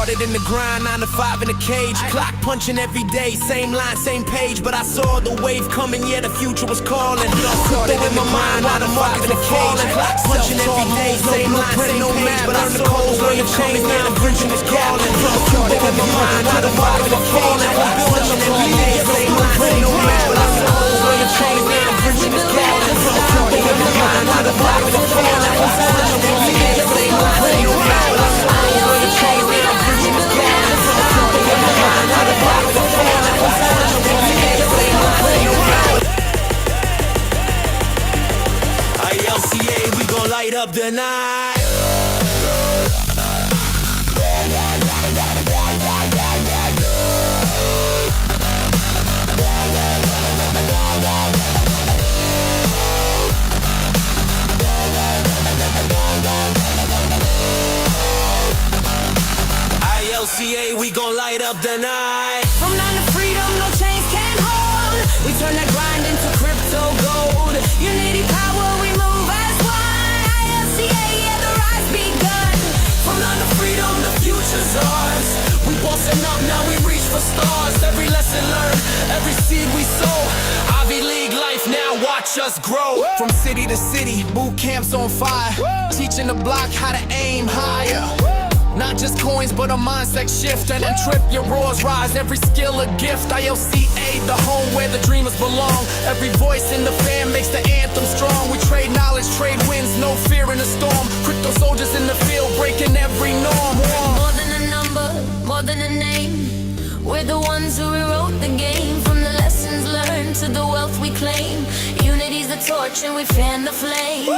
Started in the grind, 9 to 5 in a cage. Clock punching every day, same line, same page. But I saw the wave coming, yeah, the future was calling. Started in my mind, while the market's a cage. Clock punching every day, same line, same page. But I saw the wave coming, yeah, the future was calling. Started in my mind, while the market's a cage. Clock punching every day, same line, same page. But I saw the wave coming, yeah, the future was calling. Started in my mind, while the market's a cage. Clock punching every day, same line, same page. But I saw the wave coming, yeah, the future was calling. Started in my mind, while the market's a cage. Clock punching every day, same line, same page. ILCA, we gon' light up the night. ILCA, we gon' light up the night. From none to freedom, no chains can hold. We turn that grind into crypto gold. Unity power, we move as one. ILCA, yeah, the rise begun. From none to freedom, the future's ours. We bossing up, now we reach for stars. Every lesson learned, every seed we sow. Ivy League life, now watch us grow. From city to city, boot camps on fire. Teaching the block how to aim higher. Not just coins, but a mindset shift. And then trip your roars rise, every skill a gift. ILCA, the home where the dreamers belong. Every voice in the fan makes the anthem strong. We trade knowledge, trade wins, no fear in the storm. Crypto soldiers in the field, breaking every norm. More than a number, more than a name. We're the ones who rewrote the game. From the lessons learned to the wealth we claim. Unity's the torch and we fan the flame.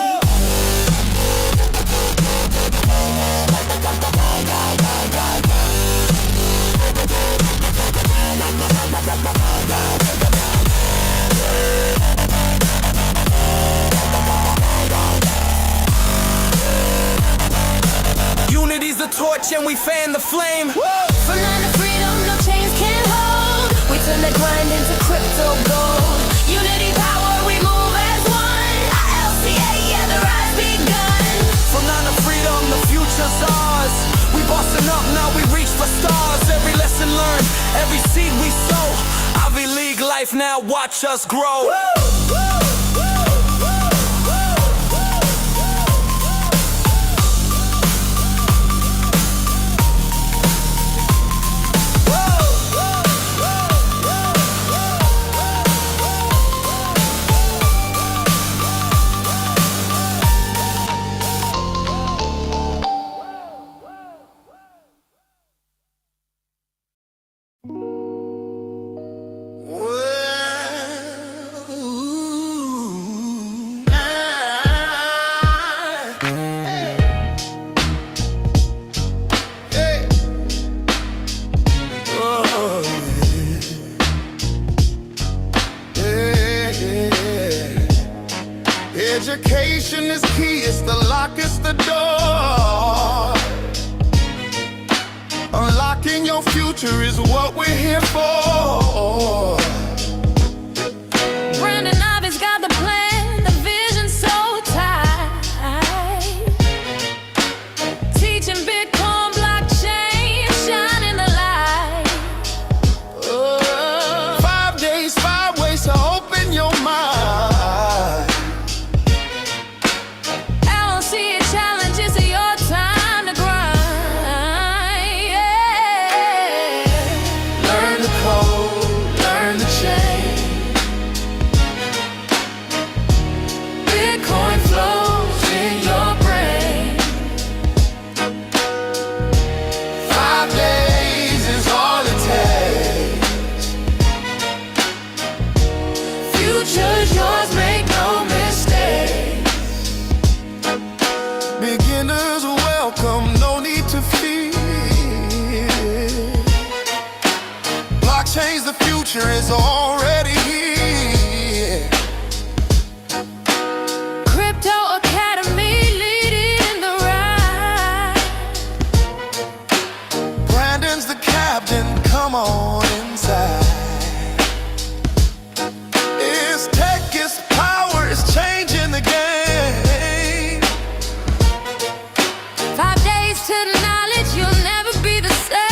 Unity's the torch and we fan the flame. From none to freedom, no chains can hold. We turn that grind into crypto gold. Unity power, we move as one. ILCA, yeah, the rise begun. From none to freedom, the future's ours. We bossing up, now we reach for stars. Every lesson learned, every seed we sow. Ivy League life, now watch us grow. Education is key, it's the lock, it's the door. Unlocking your future is what we're here for. Brandon Ivey's got the plan, the vision so tight. Teaching Bitcoin, blockchain, shining the light. 5 days, 5 ways to open your mind. ILCA challenges are your time to grind. Yeah. Learn the code, learn the chain. Bitcoin flows in your brain. 5 days is all it takes. Future's yours, make no mistake. Beginners welcome, no need to fear. Blockchain's the future is already here. Crypto Academy leading the ride. Brandon's the captain, come on inside. It's tech, it's power, it's changing the game. 5 days to knowledge, you'll never be the same.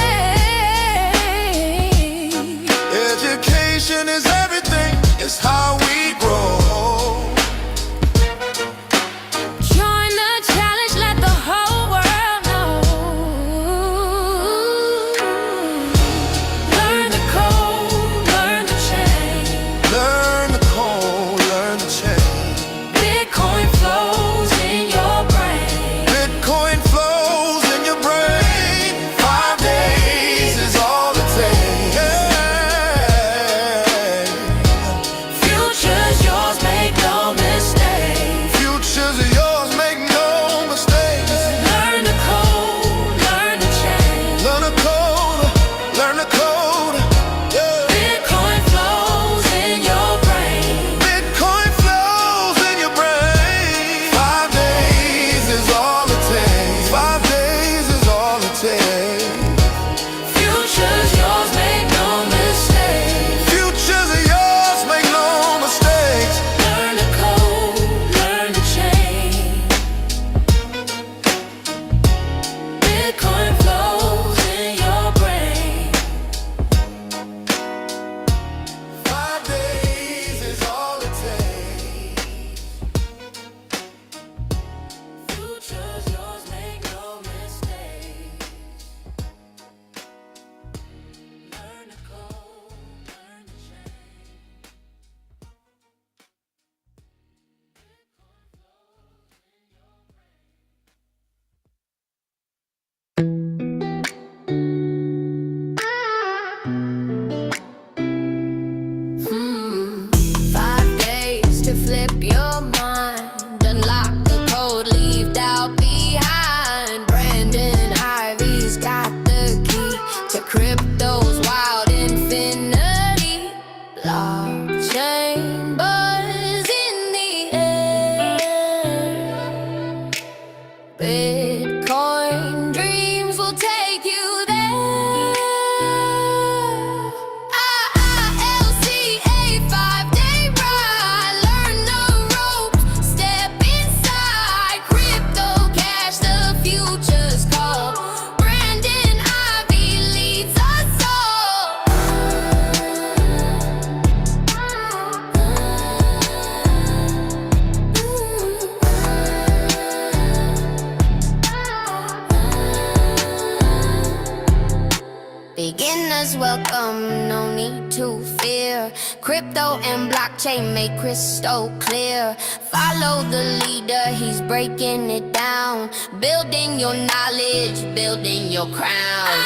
to fear. Crypto and blockchain make crystal clear. Follow the leader, he's breaking it down. Building your knowledge, building your crown.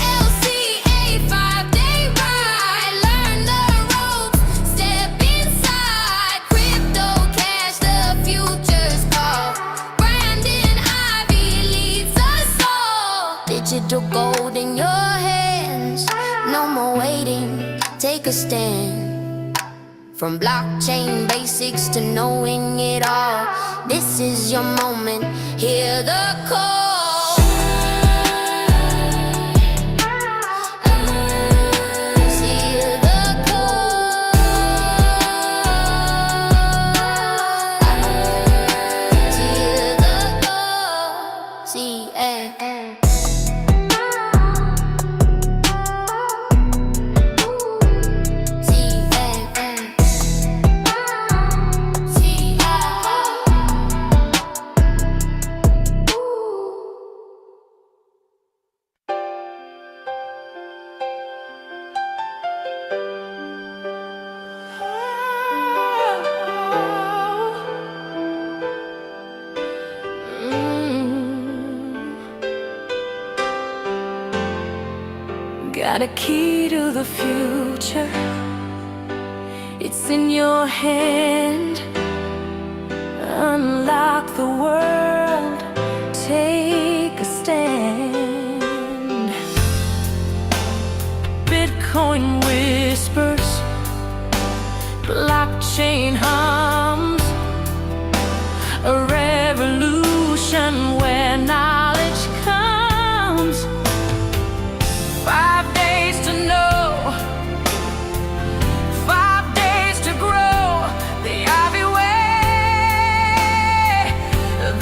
ILCA 5-day ride. Learn the ropes, step inside. Crypto cash, the future's call. Brandon Ivey leads us all. Digital gold in your hands, no more waiting, take a stand. From blockchain basics to knowing it all, this is your moment, hear the call. Hear the call. Hear the call. C-A. Got a key to the future, it's in your hand. Unlock the world, take a stand. Bitcoin whispers, blockchain hums, a revolution where knowledge comes. 5 days to know, 5 days to grow. The Ivy way,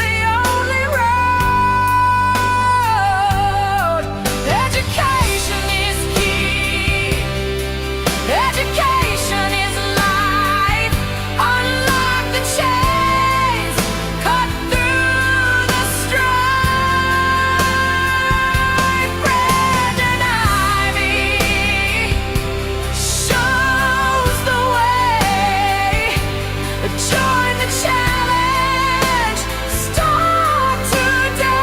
the only road. Education is key, education is life. Unlock the chains, cut through the strife. Brandon Ivey shows the way. Join the challenge, start today.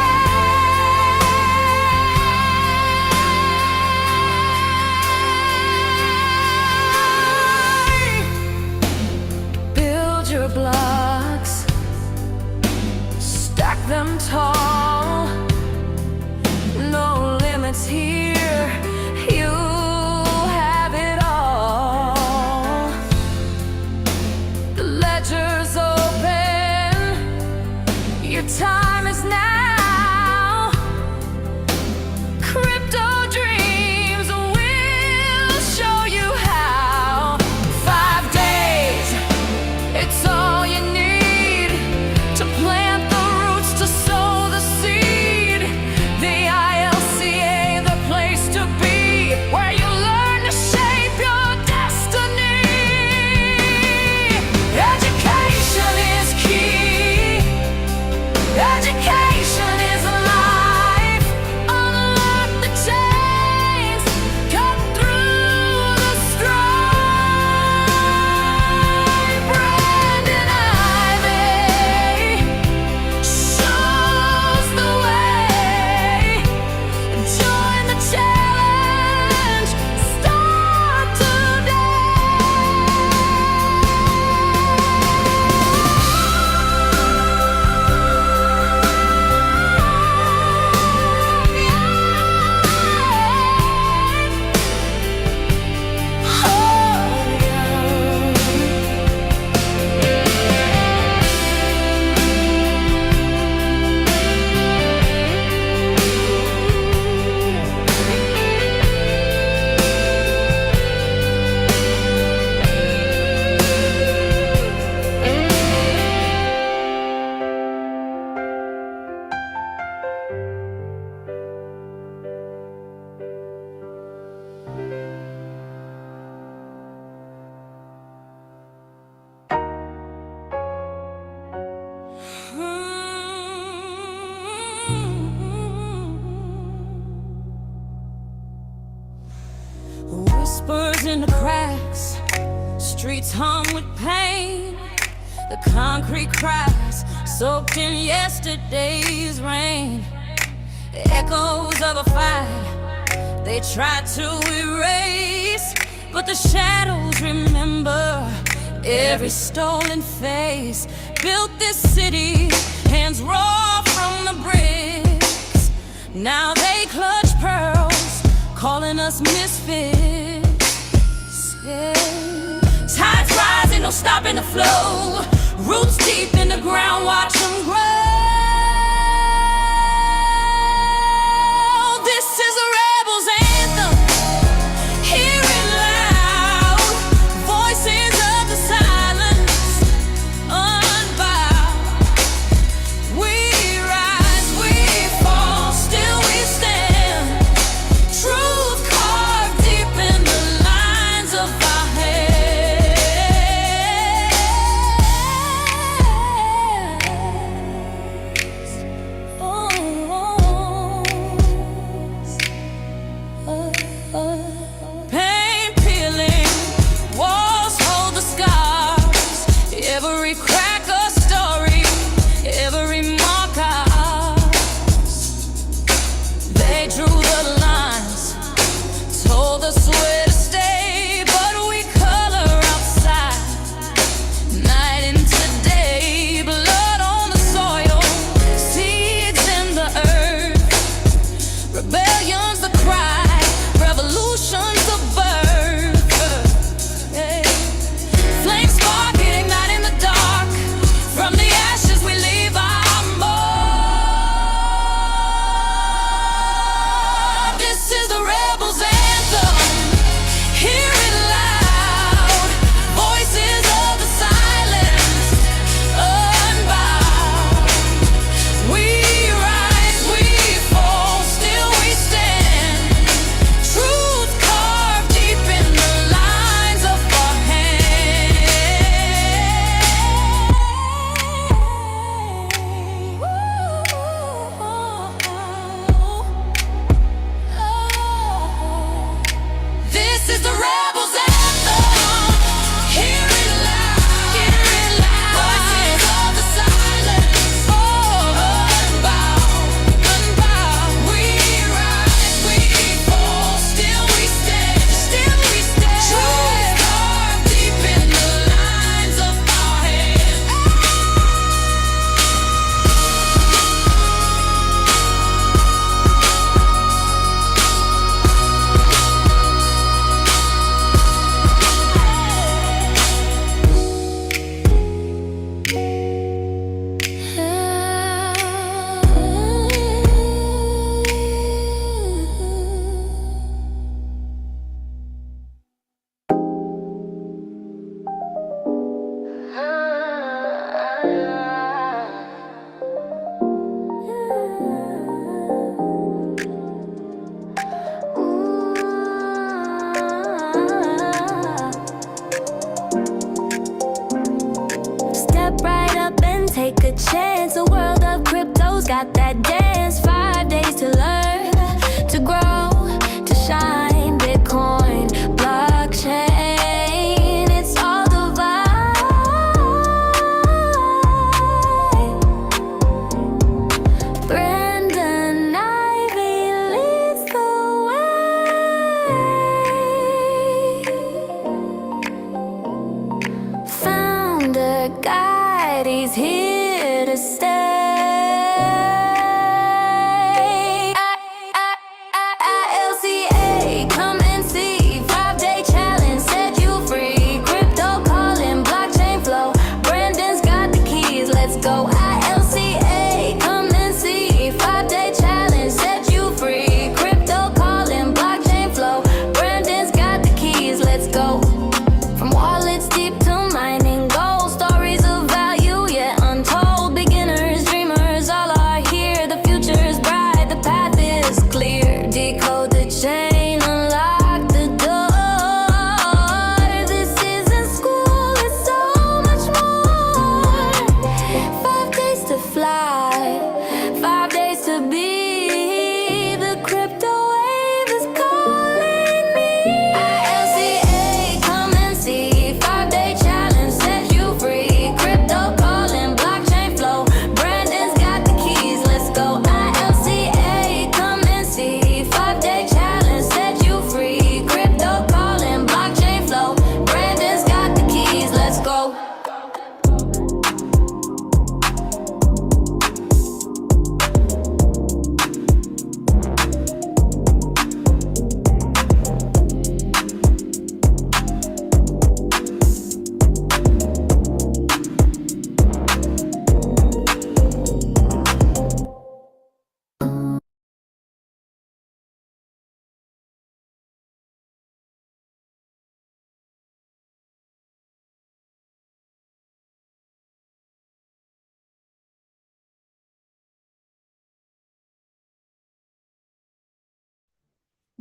Build your blocks, stack them tall. No limits here, you have it all. The ledger's open, your time is now. Crypto dreams will show you how. 5 days, it's all you need to plant the roots, to sow the seed. The ILCA, the place to be, where you learn to shape your destiny. Education is key, education in the cracks, streets hung with pain. The concrete cracks soaked in yesterday's rain. Echoes of a fight they tried to erase, but the shadows remember every stolen face. Built this city, hands raw from the bricks. Now they clutch pearls, calling us misfits. Yeah. Tides rising, no stopping the flow. Roots deep in the ground, watch them grow. This is a rebel's anthem. Hear it loud. Voices of the silence, unbowed. We rise, we fall, still we stand. Truth carved deep in the lines of our heads. Pain peeling, walls hold the scars. Every crack a story, every mark ours. They drew the lines, told us where to stay, but we color outside, night into day. Blood on the soil, seeds in the earth. Rebellion's the cry, revolution's the birth. Yeah. Flames spark, ignite in the dark. From the ashes we leave our mark. This is the rebel's anthem. Hear it loud. Voices of the silence, unbowed. We rise, we fall, still we stand. Truth carved deep in the lines of our hands. This is the rebel's anthem. Hear it loud. Voices of the silence, unbowed. We rise, we fall, still we stand. Truth carved deep in the lines of our hands. Step right up and take a chance. The world of crypto's got that dance. 5 days to learn, to grow, to shine. Bitcoin, blockchain, it's all divine. Brandon Ivey leads the way. Founder guide, he's here to stay.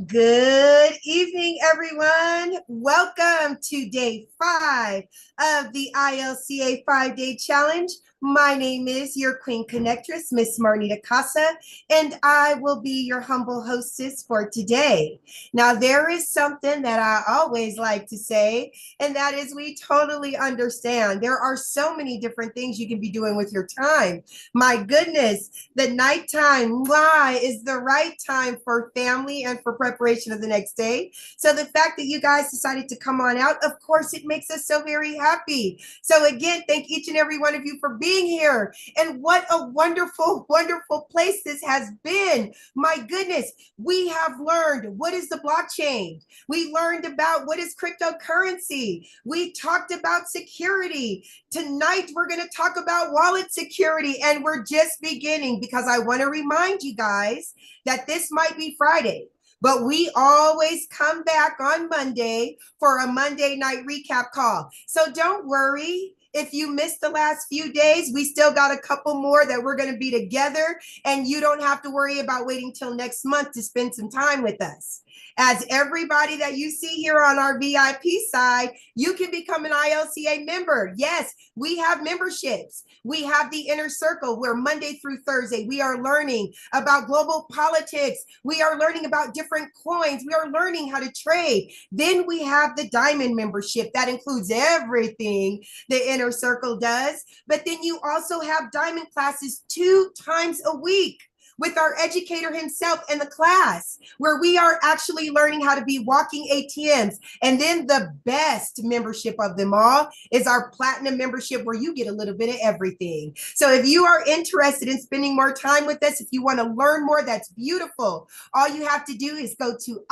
Good evening, everyone. Welcome to day 5 of the ILCA 5-day challenge. My name is your Queen Connectress, Miss Marnita Casa, and I will be your humble hostess for today. Now, there is something that I always like to say, and that is we totally understand. There are so many different things you can be doing with your time. My goodness, the nighttime, why is the right time for family and for preparation of the next day. So the fact that you guys decided to come on out, of course, it makes us so very happy. So again, thank each and every one of you for being here. And what a wonderful, wonderful place this has been. My goodness, we have learned what is the blockchain. We learned about what is cryptocurrency. We talked about security. Tonight, we're going to talk about wallet security, and we're just beginning because I want to remind you guys that this might be Friday, but we always come back on Monday for a Monday night recap call. So don't worry. If you missed the last few days, we still got a couple more that we're going to be together, and you don't have to worry about waiting till next month to spend some time with us. As everybody that you see here on our VIP side, you can become an ILCA member. Yes, we have memberships. We have the Inner Circle where Monday through Thursday, we are learning about global politics. We are learning about different coins. We are learning how to trade. Then we have the Diamond membership that includes everything the Inner Circle does. But then you also have Diamond classes 2 times a week with our educator himself in the class, where we are actually learning how to be walking ATMs. And then the best membership of them all is our Platinum membership, where you get a little bit of everything. So if you are interested in spending more time with us, if you want to learn more, that's beautiful. All you have to do is go to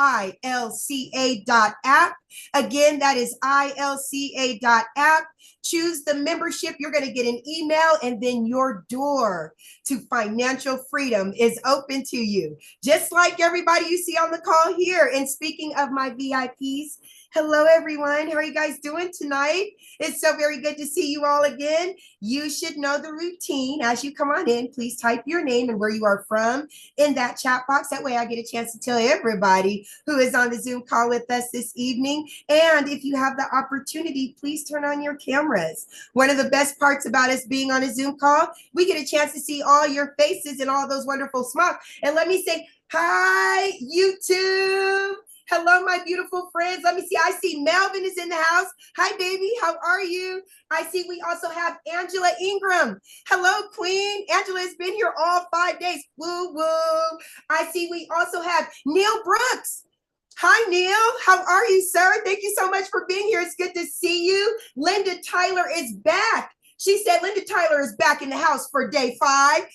ilca.app. Again, that is ilca.app. Choose the membership. You're going to get an email, and then your door to financial freedom is open to you, just like everybody you see on the call here. And speaking of my VIPs, hello, everyone. How are you guys doing tonight? It's so very good to see you all again. You should know the routine. As you come on in, please type your name and where you are from in that chat box. That way I get a chance to tell everybody who is on the Zoom call with us this evening. And if you have the opportunity, please turn on your cameras. One of the best parts about us being on a Zoom call, we get a chance to see all your faces and all those wonderful smiles. And let me say, hi, YouTube. Hello, my beautiful friends. Let me see. I see Melvin is in the house. Hi, baby. How are you? I see we also have Angela Ingram. Hello, Queen. Angela has been here all 5 days. Woo, woo. I see we also have Neil Brooks. Hi, Neil. How are you, sir? Thank you so much for being here. It's good to see you. Linda Tyler is back. She said Linda Tyler is back in the house for day 5.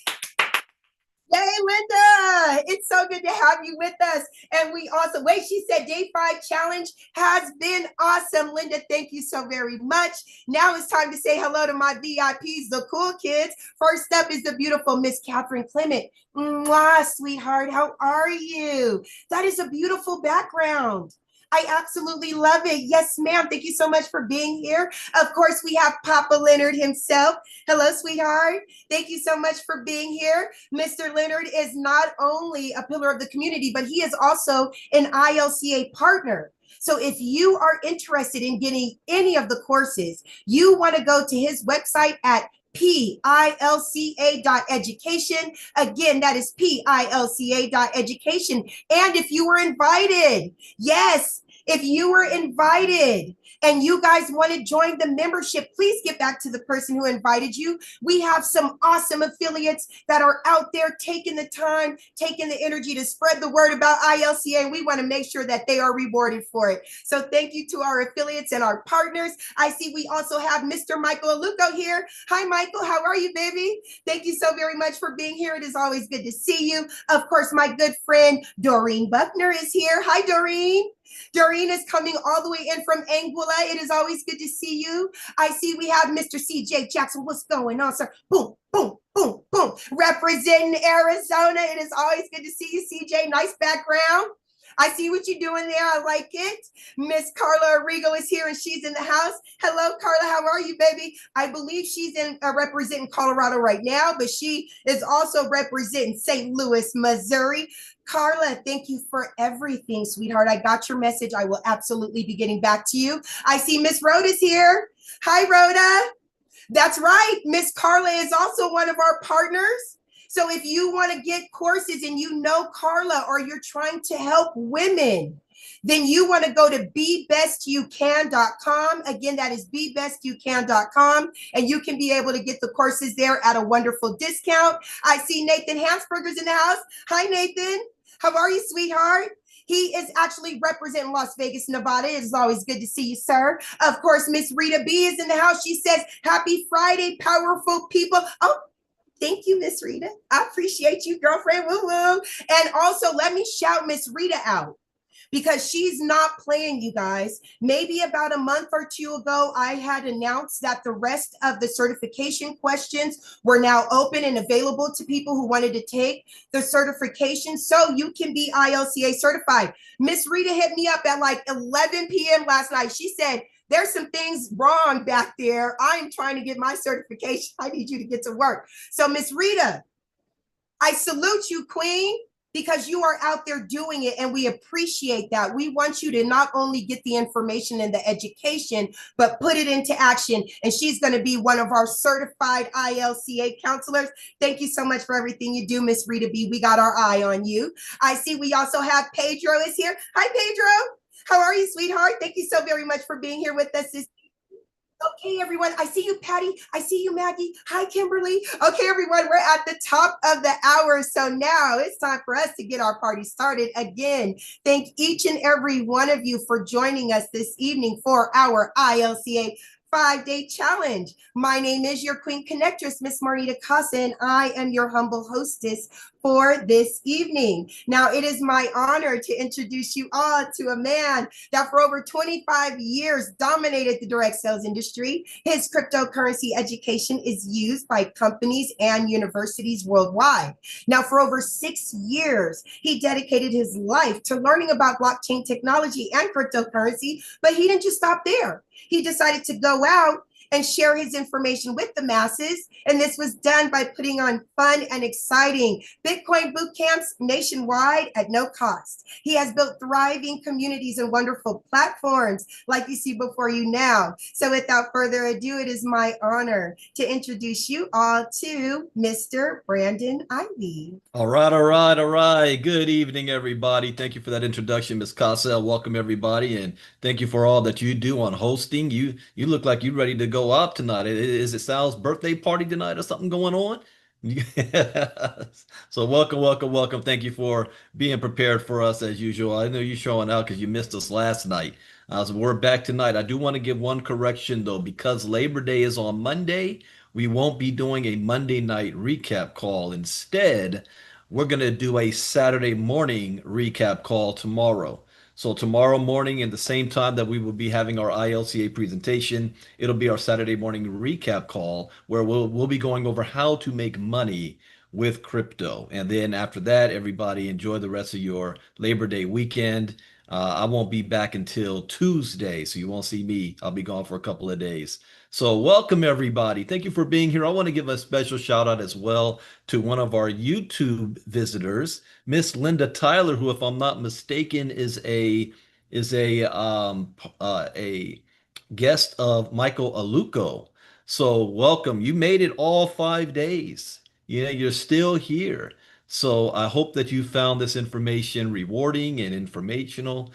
Yay, Linda. It's so good to have you with us. And we also, wait, she said day 5 challenge has been awesome. Linda, thank you so very much. Now it's time to say hello to my VIPs, the cool kids. First up is the beautiful Miss Catherine Clement. Mwah, sweetheart, how are you? That is a beautiful background. I absolutely love it. Yes, ma'am. Thank you so much for being here. Of course, we have Papa Leonard himself. Hello, sweetheart. Thank you so much for being here. Mr. Leonard is not only a pillar of the community, but he is also an ILCA partner. So if you are interested in getting any of the courses, you want to go to his website at pilca.education. Again, that is pilca.education. And if you were invited, yes, if you were invited and you guys want to join the membership, please get back to the person who invited you. We have some awesome affiliates that are out there taking the time, taking the energy to spread the word about ILCA, and we want to make sure that they are rewarded for it. So thank you to our affiliates and our partners. I see we also have Mr. Michael Aluko here. Hi, Michael. How are you, baby? Thank you so very much for being here. It is always good to see you. Of course, my good friend Doreen Buckner is here. Hi, Doreen. Doreen is coming all the way in from Anguilla. It is always good to see you. I see we have Mr. CJ Jackson. What's going on, sir? Boom, boom, boom, boom. Representing Arizona. It is always good to see you, CJ. Nice background. I see what you're doing there. I like it. Miss Carla Arrigo is here and she's in the house. Hello, Carla. How are you, baby? I believe she's in representing Colorado right now, but she is also representing St. Louis, Missouri. Carla, thank you for everything, sweetheart. I got your message. I will absolutely be getting back to you. I see Miss Rhoda's here. Hi, Rhoda. That's right. Miss Carla is also one of our partners. So if you want to get courses and you know Carla or you're trying to help women, then you want to go to bebestyoucan.com. Again, that is bebestyoucan.com, and you can be able to get the courses there at a wonderful discount. I see Nathan Hansberger's in the house. Hi, Nathan. How are you, sweetheart? He is actually representing Las Vegas, Nevada. It is always good to see you, sir. Of course, Miss Rita B is in the house. She says, happy Friday, powerful people. Oh, thank you, Miss Rita. I appreciate you, girlfriend. Woo woo. And also, let me shout Miss Rita out, because she's not playing, you guys. Maybe about a month or two ago, I had announced that the rest of the certification questions were now open and available to people who wanted to take the certification so you can be ILCA certified. Miss Rita hit me up at like 11 p.m. last night. She said, there's some things wrong back there. I'm trying to get my certification. I need you to get to work. So Miss Rita, I salute you, queen, because you are out there doing it, and we appreciate that. We want you to not only get the information and the education, but put it into action. And she's going to be one of our certified ILCA counselors. Thank you so much for everything you do, Miss Rita B. We got our eye on you. I see we also have Pedro is here. Hi, Pedro. How are you, sweetheart? Thank you so very much for being here with us this. Okay, everyone. I see you, Patty. I see you, Maggie. Hi, Kimberly. Okay, everyone. We're at the top of the hour. So now it's time for us to get our party started again. Thank each and every one of you for joining us this evening for our ILCA 5-day challenge. My name is your Queen Connectress, Miss Marnita Casa, and I am your humble hostess for this evening. Now, it is my honor to introduce you all to a man that for over 25 years dominated the direct sales industry. His cryptocurrency education is used by companies and universities worldwide. Now, for over 6 years, he dedicated his life to learning about blockchain technology and cryptocurrency, but he didn't just stop there. He decided to go out and share his information with the masses. And this was done by putting on fun and exciting Bitcoin boot camps nationwide at no cost. He has built thriving communities and wonderful platforms like you see before you now. So without further ado, it is my honor to introduce you all to Mr. Brandon Ivey. All right, all right, all right. Good evening, everybody. Thank you for that introduction, Ms. Casa. Welcome, everybody, and thank you for all that you do on hosting. You look like you're ready to go out tonight. Is it Sal's birthday party tonight or something going on? Yes. So welcome, welcome, welcome. Thank you for being prepared for us as usual. I know you're showing out because you missed us last night. So we're back tonight. I do want to give one correction though, because Labor Day is on Monday. We won't be doing a Monday night recap call. Instead, we're going to do a Saturday morning recap call tomorrow. So tomorrow morning at the same time that we will be having our ILCA presentation, it'll be our Saturday morning recap call where we'll be going over how to make money with crypto. And then after that, everybody enjoy the rest of your Labor Day weekend. I won't be back until Tuesday, so you won't see me. I'll be gone for a couple of days. So welcome, everybody. Thank you for being here. I want to give a special shout out as well to one of our YouTube visitors, Miss Linda Tyler, who, if I'm not mistaken, is a guest of Michael Aluko. So welcome. You made it all 5 days. Yeah, you're still here. So I hope that you found this information rewarding and informational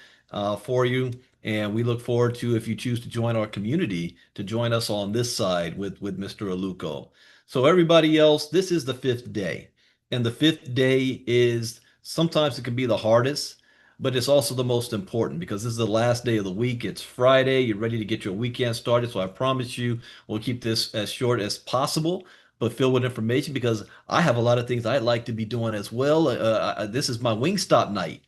for you. And we look forward to, if you choose to join our community, to join us on this side with Mr. Aluko. So everybody else, this is the 5th day. And the 5th day is, sometimes it can be the hardest, but it's also the most important because this is the last day of the week. It's Friday. You're ready to get your weekend started. So I promise you, we'll keep this as short as possible, but filled with information because I have a lot of things I'd like to be doing as well. This is my Wingstop night.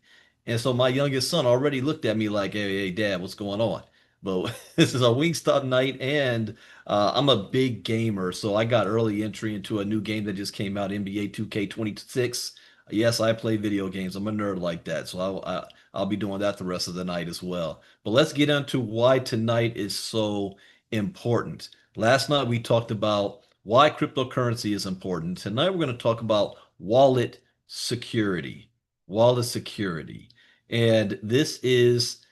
And so my youngest son already looked at me like, hey, Dad, what's going on? But this is a Wingstop night, and I'm a big gamer. So I got early entry into a new game that just came out, NBA 2K26. Yes, I play video games. I'm a nerd like that. So I'll be doing that the rest of the night as well. But let's get into why tonight is so important. Last night we talked about why cryptocurrency is important. Tonight we're going to talk about wallet security. Wallet security. And this is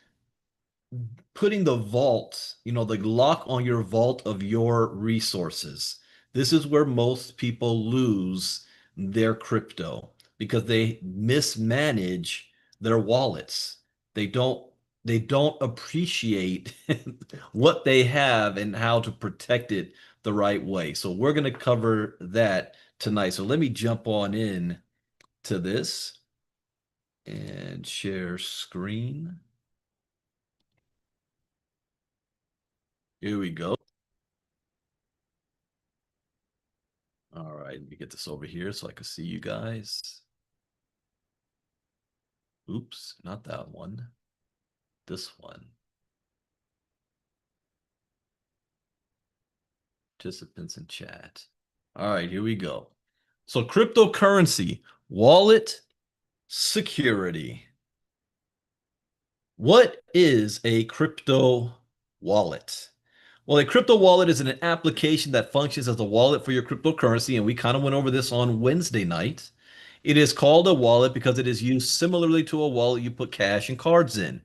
putting the vault, the lock on your vault of your resources. This is where most people lose their crypto because they mismanage their wallets. They don't they don't appreciate what they have and how to protect it the right way. So we're going to cover that tonight. So let me jump on in to this and share screen. Here we go. All right, let me get this over here so I can see you guys. Oops, not that one. This one. Participants in chat. All right, here we go. So cryptocurrency, wallet security. What is a crypto wallet? Well, a crypto wallet is an application that functions as a wallet for your cryptocurrency, and we kind of went over this on Wednesday night. It is called a wallet because it is used similarly to a wallet you put cash and cards in.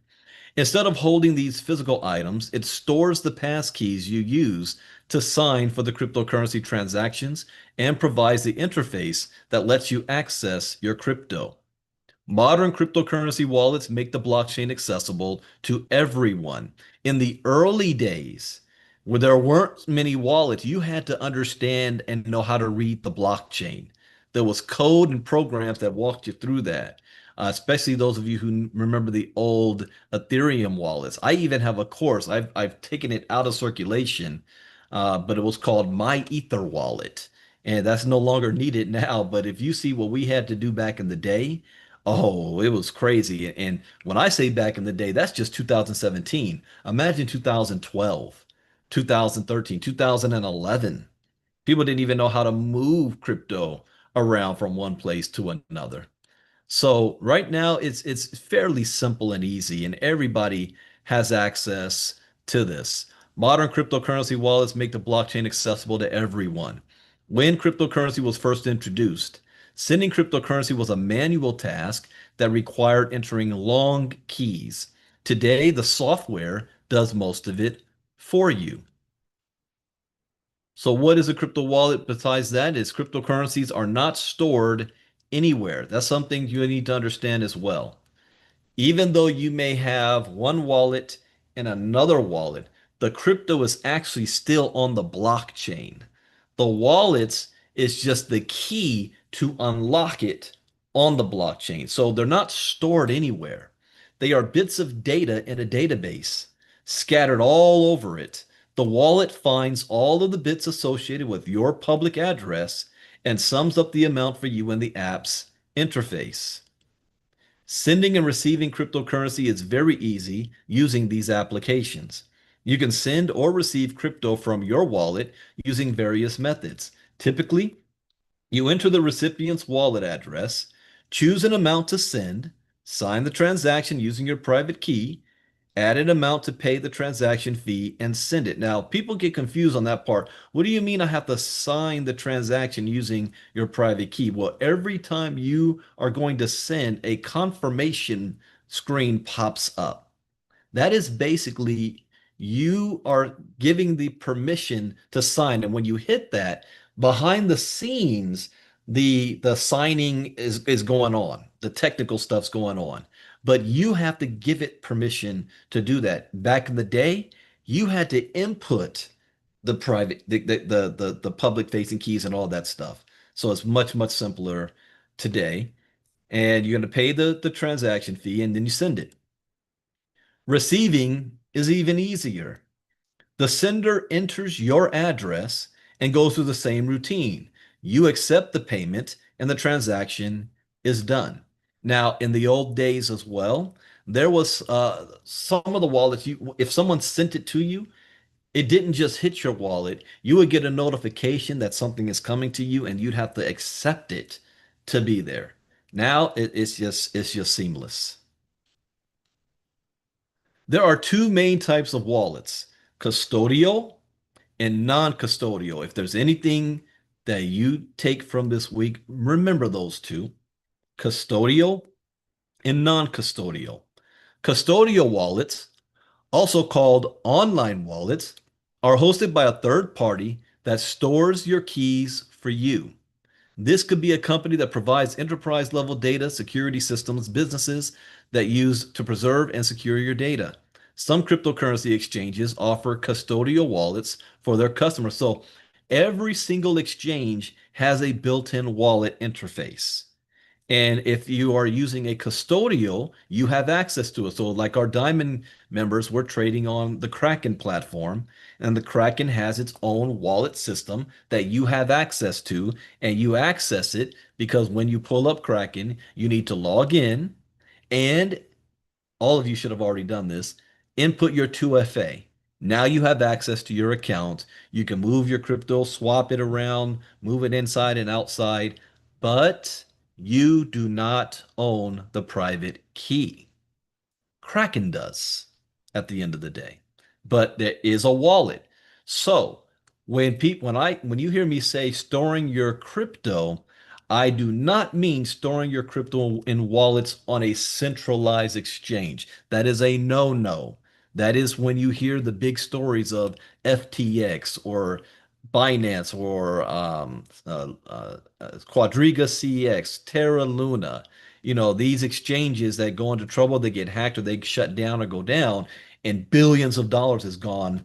Instead of holding these physical items, it stores the passkeys you use to sign for the cryptocurrency transactions and provides the interface that lets you access your crypto. Modern cryptocurrency wallets make the blockchain accessible to everyone. In the early days, where there weren't many wallets, you had to understand and know how to read the blockchain. There was code and programs that walked you through that, especially those of you who remember the old Ethereum wallets. I even have a course. I've taken it out of circulation, but it was called My Ether Wallet, and that's no longer needed now. But if you see what we had to do back in the day, oh, it was crazy. And when I say back in the day, that's just 2017. Imagine 2012, 2013, 2011. People didn't even know how to move crypto around from one place to another. So right now it's fairly simple and easy, and everybody has access to this. Modern cryptocurrency wallets make the blockchain accessible to everyone. When cryptocurrency was first introduced, sending cryptocurrency was a manual task that required entering long keys. Today, the software does most of it for you. So what is a crypto wallet besides that? Is cryptocurrencies are not stored anywhere. That's something you need to understand as well. Even though you may have one wallet and another wallet, the crypto is actually still on the blockchain. The wallets is just the key to unlock it on the blockchain. So they're not stored anywhere. They are bits of data in a database scattered all over it. The wallet finds all of the bits associated with your public address and sums up the amount for you in the app's interface. Sending and receiving cryptocurrency is very easy using these applications. You can send or receive crypto from your wallet using various methods. Typically, you enter the recipient's wallet address, choose an amount to send, sign the transaction using your private key, add an amount to pay the transaction fee, and send it. Now, people get confused on that part. What do you mean I have to sign the transaction using your private key? Well, every time you are going to send, a confirmation screen pops up. That is basically you are giving the permission to sign. And when you hit that, behind the scenes, the signing is going on. The technical stuff's going on. But you have to give it permission to do that. Back in the day, you had to input the public facing keys and all that stuff. So it's much, much simpler today. And you're going to pay the transaction fee and then you send it. Receiving is even easier. The sender enters your address and goes through the same routine. You accept the payment and the transaction is done. Now, in the old days as well, there was some of the wallets, if someone sent it to you, it didn't just hit your wallet. You would get a notification that something is coming to you and you'd have to accept it to be there. Now it's just seamless. There are two main types of wallets, custodial and non-custodial. If there's anything that you take from this week, remember those two, custodial and non-custodial. Custodial wallets, also called online wallets, are hosted by a third party that stores your keys for you. This could be a company that provides enterprise level data security systems, businesses that use to preserve and secure your data. Some cryptocurrency exchanges offer custodial wallets for their customers. So every single exchange has a built-in wallet interface. And if you are using a custodial, you have access to it. So, like our Diamond members, we're trading on the Kraken platform, and the Kraken has its own wallet system that you have access to, and you access it because when you pull up Kraken, you need to log in, and all of you should have already done this, input your 2FA. Now you have access to your account. You can move your crypto, swap it around, move it inside and outside, but you do not own the private key. Kraken does at the end of the day, but there is a wallet. So when you hear me say storing your crypto, I do not mean storing your crypto in wallets on a centralized exchange. That is a no-no. That is when you hear the big stories of FTX or Binance or Quadriga CX, Terra Luna, these exchanges that go into trouble, they get hacked or they shut down or go down, and billions of dollars is gone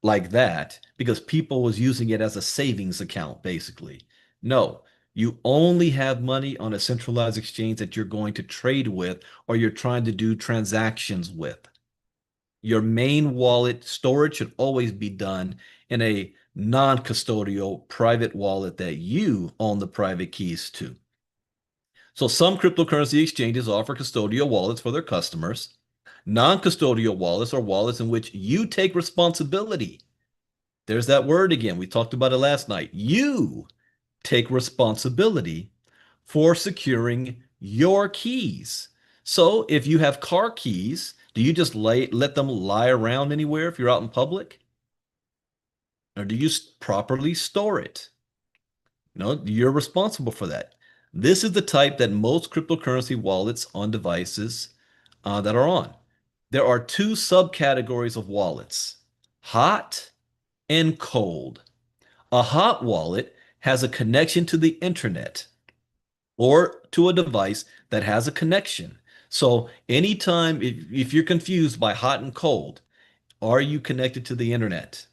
like that because people was using it as a savings account, basically. No, you only have money on a centralized exchange that you're going to trade with or you're trying to do transactions with. Your main wallet storage should always be done in a non-custodial private wallet that you own the private keys to. So some cryptocurrency exchanges offer custodial wallets for their customers. Non-custodial wallets are wallets in which you take responsibility. There's that word again. We talked about it last night. You take responsibility for securing your keys. So if you have car keys, do you just let them lie around anywhere if you're out in public? Or do you properly store it? No, you're responsible for that. This is the type that most cryptocurrency wallets on devices that are on. There are two subcategories of wallets, hot and cold. A hot wallet has a connection to the internet or to a device that has a connection. So anytime, if you're confused by hot and cold, are you connected to the internet?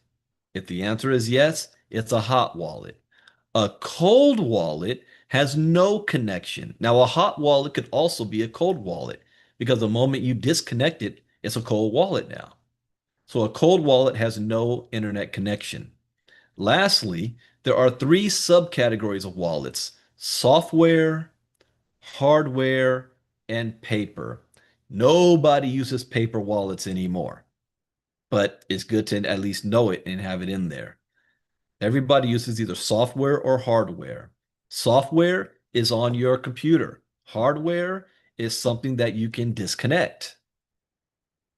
If the answer is yes, it's a hot wallet. A cold wallet has no connection. Now, a hot wallet could also be a cold wallet because the moment you disconnect it, it's a cold wallet now. So a cold wallet has no internet connection. Lastly, there are three subcategories of wallets: software, hardware, and paper. Nobody uses paper wallets anymore, but it's good to at least know it and have it in there. Everybody uses either software or hardware. Software is on your computer. Hardware is something that you can disconnect,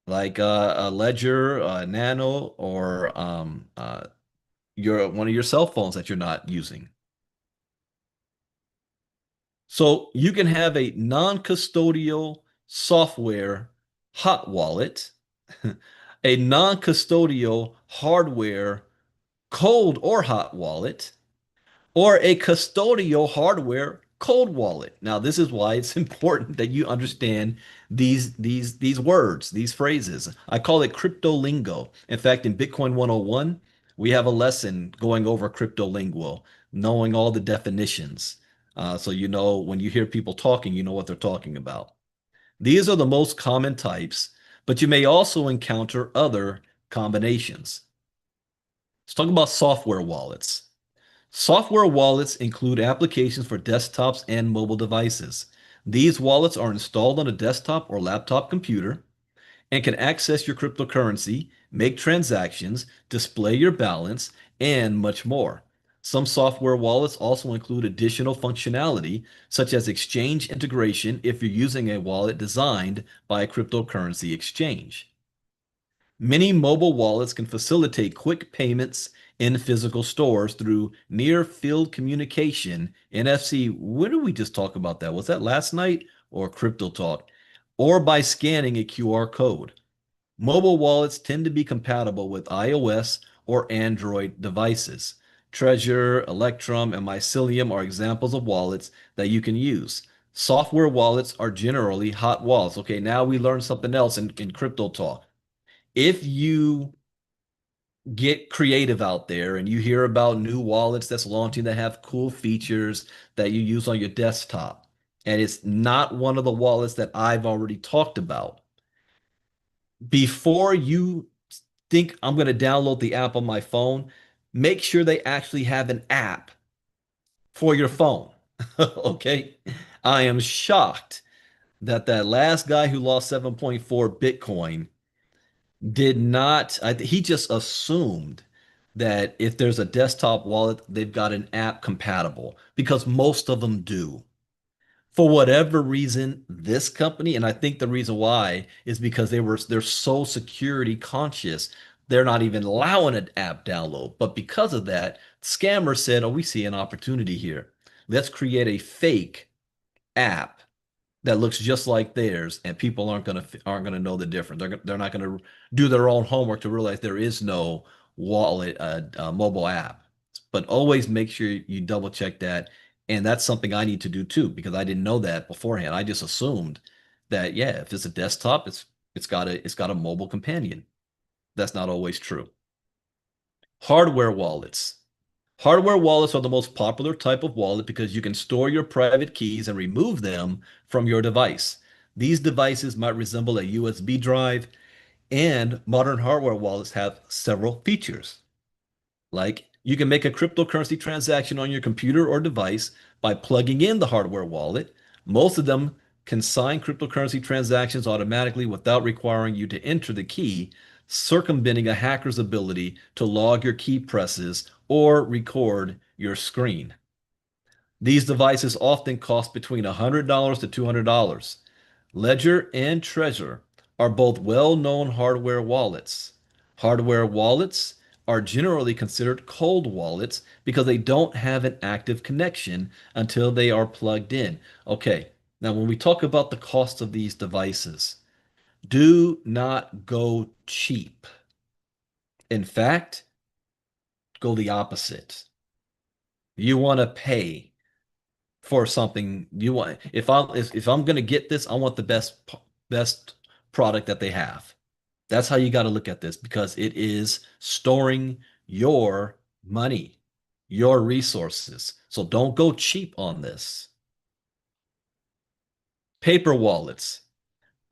like a Ledger, a Nano, or one of your cell phones that you're not using. So you can have a non-custodial software hot wallet, a non-custodial hardware cold or hot wallet, or a custodial hardware cold wallet. Now, this is why it's important that you understand these words, these phrases. I call it crypto lingo. In fact, in Bitcoin 101, we have a lesson going over crypto lingo, knowing all the definitions. So you know when you hear people talking, you know what they're talking about. These are the most common types, but you may also encounter other combinations. Let's talk about software wallets. Software wallets include applications for desktops and mobile devices. These wallets are installed on a desktop or laptop computer and can access your cryptocurrency, make transactions, display your balance, and much more. Some software wallets also include additional functionality, such as exchange integration if you're using a wallet designed by a cryptocurrency exchange. Many mobile wallets can facilitate quick payments in physical stores through near field communication. NFC, when did we just talk about that? Was that last night or Crypto Talk? Or by scanning a QR code. Mobile wallets tend to be compatible with iOS or Android devices. Treasure, Electrum, and Mycelium are examples of wallets that you can use. Software wallets are generally hot wallets. Okay, now we learned something else in Crypto Talk. If you get creative out there and you hear about new wallets that's launching that have cool features that you use on your desktop, and it's not one of the wallets that I've already talked about, before you think I'm going to download the app on my phone, make sure they actually have an app for your phone. Okay? I am shocked that that last guy who lost 7.4 Bitcoin did not, he just assumed that if there's a desktop wallet, they've got an app compatible because most of them do. For whatever reason, this company, and I think the reason why is because they're so security conscious, they're not even allowing an app download. But because of that, scammers said, "Oh, we see an opportunity here. Let's create a fake app that looks just like theirs, and people aren't gonna know the difference. They're not gonna do their own homework to realize there is no wallet mobile app. But always make sure you double check that, and that's something I need to do too because I didn't know that beforehand. I just assumed that yeah, if it's a desktop, it's got a mobile companion. That's not always true. Hardware wallets. Hardware wallets are the most popular type of wallet because you can store your private keys and remove them from your device. These devices might resemble a USB drive, and modern hardware wallets have several features. Like you can make a cryptocurrency transaction on your computer or device by plugging in the hardware wallet. Most of them can sign cryptocurrency transactions automatically without requiring you to enter the key, circumventing a hacker's ability to log your key presses or record your screen. These devices often cost between $100 to $200. Ledger and Treasure are both well-known hardware wallets. Hardware wallets are generally considered cold wallets because they don't have an active connection until they are plugged in. Okay, now when we talk about the cost of these devices, do not go cheap. In fact, go the opposite. You want to pay for something you want. If I'm going to get this, I want the best product that they have. That's how you got to look at this because it is storing your money, your resources. So don't go cheap on this. Paper wallets.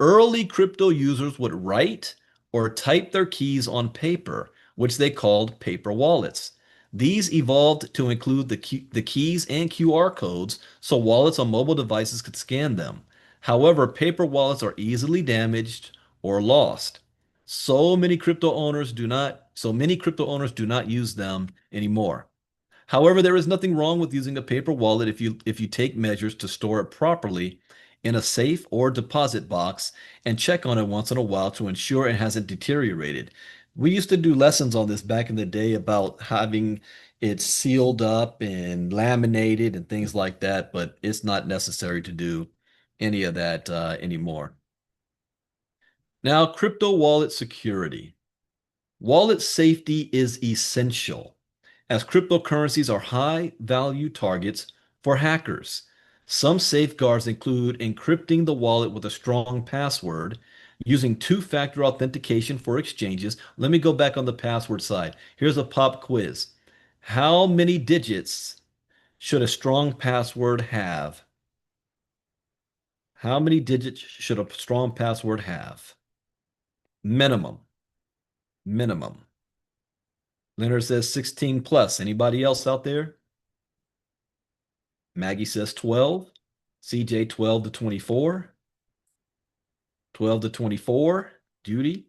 Early crypto users would write or type their keys on paper, which they called paper wallets. These evolved to include the keys and QR codes so wallets on mobile devices could scan them. However, paper wallets are easily damaged or lost. So many crypto owners do not use them anymore. However, there is nothing wrong with using a paper wallet if you take measures to store it properly in a safe or deposit box and check on it once in a while to ensure it hasn't deteriorated. We used to do lessons on this back in the day about having it sealed up and laminated and things like that, but it's not necessary to do any of that anymore. Now, crypto wallet security. Wallet safety is essential, as cryptocurrencies are high value targets for hackers. Some safeguards include encrypting the wallet with a strong password, using two-factor authentication for exchanges. Let me go back on the password side. Here's a pop quiz. How many digits should a strong password have? How many digits should a strong password have? Minimum. Minimum. Leonard says 16 plus. Anybody else out there? Maggie says 12. CJ 12 to 24. 12 to 24. Judy?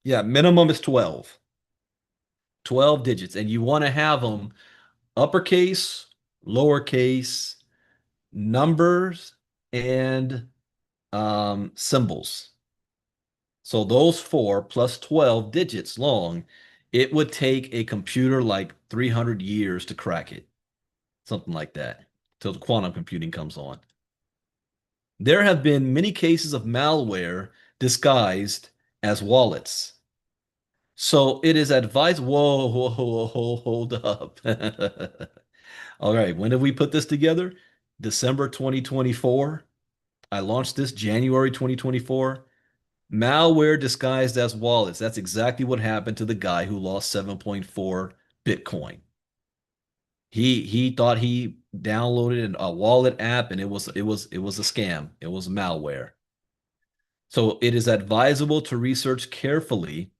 Yeah, minimum is 12. 12 digits. And you want to have them uppercase, lowercase, numbers, and symbols. So those 4 plus 12 digits long, it would take a computer like 300 years to crack it. Something like that, till the quantum computing comes on. There have been many cases of malware disguised as wallets. So it is advised. Whoa, whoa, whoa, whoa, hold up. All right, when did we put this together? December 2024. I launched this January 2024. Malware disguised as wallets. That's exactly what happened to the guy who lost 7.4 Bitcoin. He thought he downloaded a wallet app and it was a scam. It was malware. So it is advisable to research carefully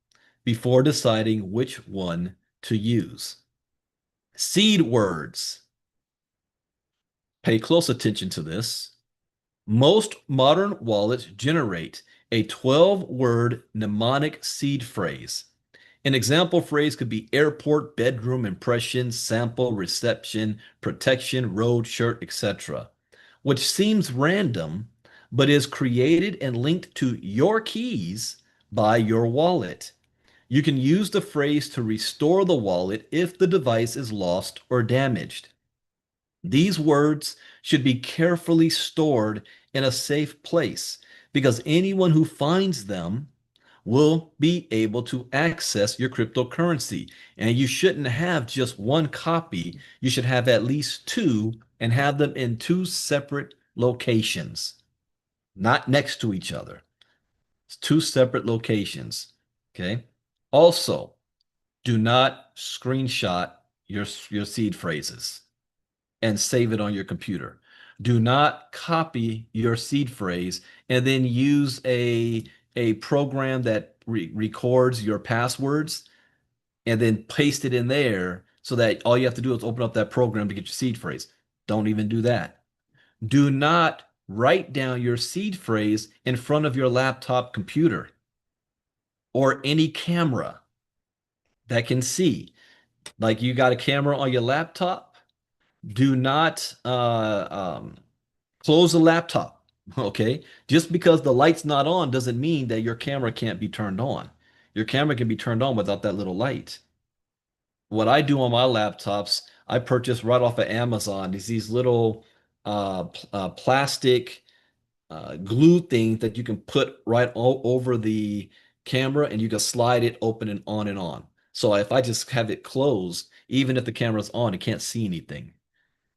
before deciding which one to use. Seed words. Pay close attention to this. Most modern wallets generate a 12-word mnemonic seed phrase. An example phrase could be airport, bedroom, impression, sample, reception, protection, road, shirt, etc., which seems random, but is created and linked to your keys by your wallet. You can use the phrase to restore the wallet if the device is lost or damaged. These words should be carefully stored in a safe place because anyone who finds them will be able to access your cryptocurrency. And you shouldn't have just one copy. You should have at least 2 and have them in 2 separate locations, not next to each other. It's 2 separate locations. Okay. Also, do not screenshot your seed phrases and save it on your computer. Do not copy your seed phrase and then use a program that records your passwords and then paste it in there so that all you have to do is open up that program to get your seed phrase. Don't even do that. Do not write down your seed phrase in front of your laptop computer or any camera that can see. Like you got a camera on your laptop, do not close the laptop. Okay, just because the light's not on doesn't mean that your camera can't be turned on. Your camera can be turned on without that little light. What I do on my laptops, I purchase right off of Amazon is these little plastic glue things that you can put right over the camera and you can slide it open and on and on. So if I just have it closed, even if the camera's on, it can't see anything.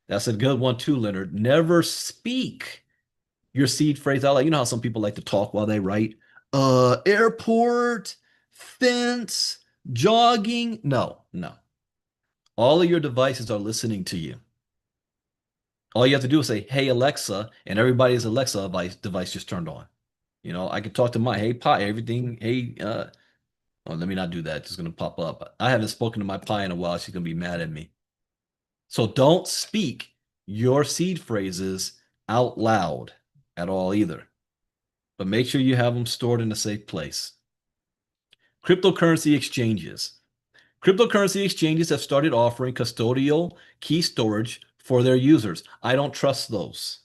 That's a good one too, Leonard. Never speak your seed phrase out loud. You know how some people like to talk while they write? Airport, fence, jogging. No, no. All of your devices are listening to you. All you have to do is say, hey, Alexa, and everybody's Alexa device just turned on. You know, I can talk to my, hey, Pi, everything, hey, oh, let me not do that. It's going to pop up. I haven't spoken to my Pi in a while. She's going to be mad at me. So don't speak your seed phrases out loud at all either. But make sure you have them stored in a safe place. Cryptocurrency exchanges. Cryptocurrency exchanges have started offering custodial key storage for their users. I don't trust those.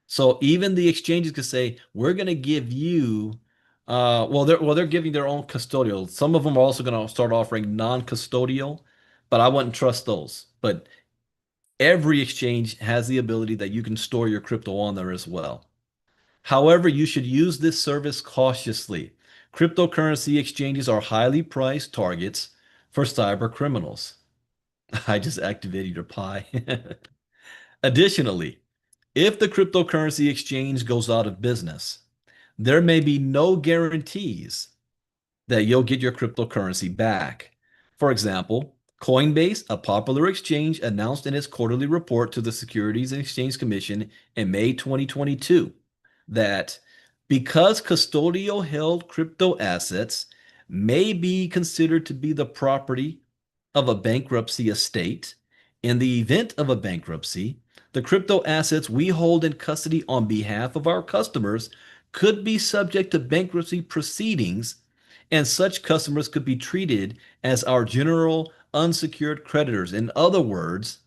So even the exchanges could say, we're going to give you, they're giving their own custodial. Some of them are also going to start offering non-custodial, but I wouldn't trust those. But every exchange has the ability that you can store your crypto on there as well. However, you should use this service cautiously. Cryptocurrency exchanges are highly priced targets for cyber criminals. I just activated your Pi. Additionally, if the cryptocurrency exchange goes out of business, there may be no guarantees that you'll get your cryptocurrency back. For example, Coinbase, a popular exchange, announced in its quarterly report to the Securities and Exchange Commission in May 2022 that because custodial held crypto assets may be considered to be the property of a bankruptcy estate, in the event of a bankruptcy, the crypto assets we hold in custody on behalf of our customers could be subject to bankruptcy proceedings, and such customers could be treated as our general unsecured creditors. In other words,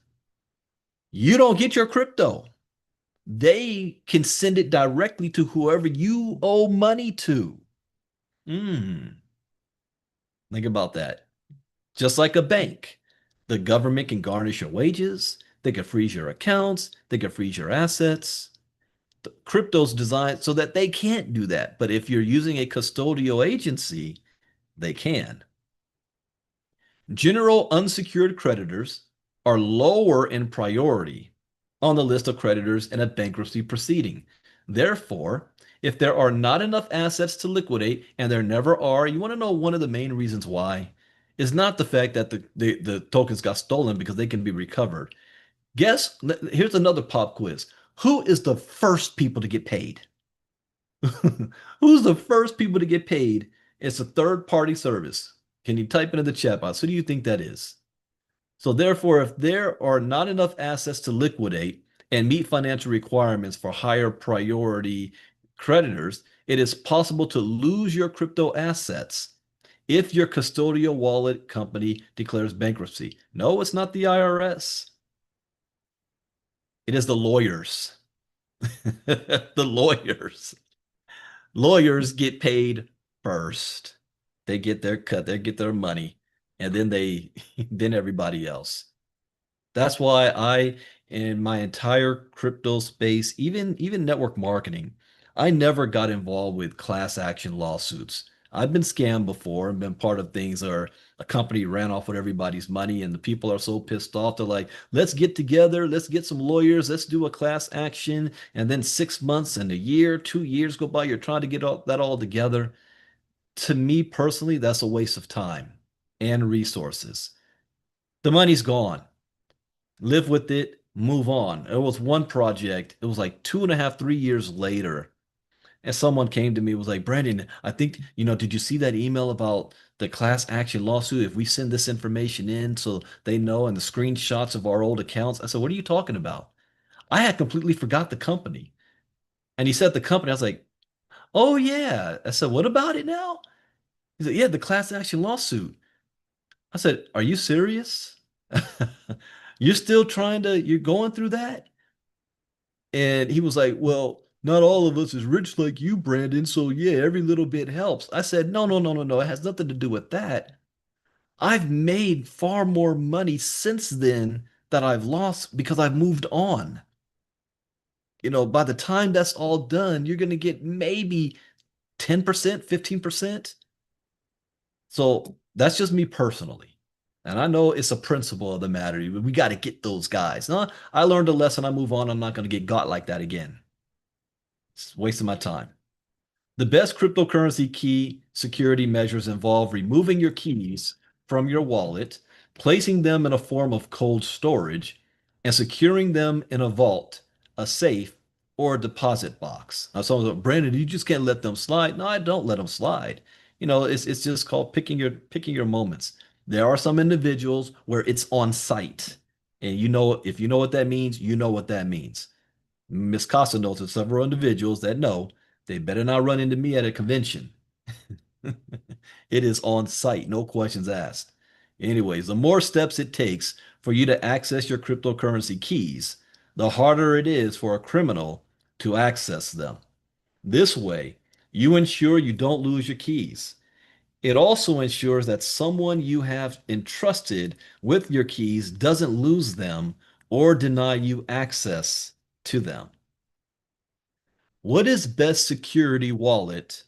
you don't get your crypto. They can send it directly to whoever you owe money to. Mm, think about that. Just like a bank, the government can garnish your wages, they can freeze your accounts, they can freeze your assets. The crypto's designed so that they can't do that. But if you're using a custodial agency, they can. General unsecured creditors are lower in priority on the list of creditors in a bankruptcy proceeding. Therefore, if there are not enough assets to liquidate, and there never are, you want to know one of the main reasons why is not the fact that the tokens got stolen because they can be recovered. Guess, here's another pop quiz. Who is the first people to get paid? Who's the first people to get paid? It's a third party service. Can you type into the chat box? Who do you think that is? So therefore, if there are not enough assets to liquidate and meet financial requirements for higher priority creditors, it is possible to lose your crypto assets if your custodial wallet company declares bankruptcy. No, it's not the IRS. It is the lawyers. The lawyers. Lawyers get paid first. They get their cut, they get their money, and then then everybody else. That's why I, in my entire crypto space, even network marketing, I never got involved with class action lawsuits. I've been scammed before and been part of things where a company ran off with everybody's money and the people are so pissed off. They're like, let's get together, let's get some lawyers, let's do a class action. And then 6 months and a year, 2 years go by, you're trying to get that all together. To me personally, that's a waste of time and resources. The money's gone. Live with it, move on. It was one project. It was like 2.5, 3 years later. And someone came to me, was like, Brandon, I think, did you see that email about the class action lawsuit? If we send this information in so they know, and the screenshots of our old accounts. I said, what are you talking about? I had completely forgot the company. And he said the company. I was like, oh yeah. I said, what about it now? He said, yeah, the class action lawsuit. I said, are you serious? You're going through that? And he was like, well, not all of us is rich like you, Brandon. So yeah, every little bit helps. I said, no, no, no, no, no. It has nothing to do with that. I've made far more money since then that I've lost because I've moved on. By the time that's all done, you're going to get maybe 10%, 15%. So that's just me personally. And I know it's a principle of the matter. We got to get those guys. No, I learned a lesson. I move on. I'm not going to get got like that again. It's wasting my time. The best cryptocurrency key security measures involve removing your keys from your wallet, placing them in a form of cold storage, and securing them in a vault, a safe, or a deposit box. Now, someone's like, Brandon, you just can't let them slide. No, I don't let them slide. It's just called picking your moments. There are some individuals where it's on site. And if you know what that means, you know what that means. Miss Costa knows of several individuals that know they better not run into me at a convention. It is on site, no questions asked. Anyways, the more steps it takes for you to access your cryptocurrency keys, the harder it is for a criminal to access them. This way, you ensure you don't lose your keys. It also ensures that someone you have entrusted with your keys doesn't lose them or deny you access to them. What is best security wallet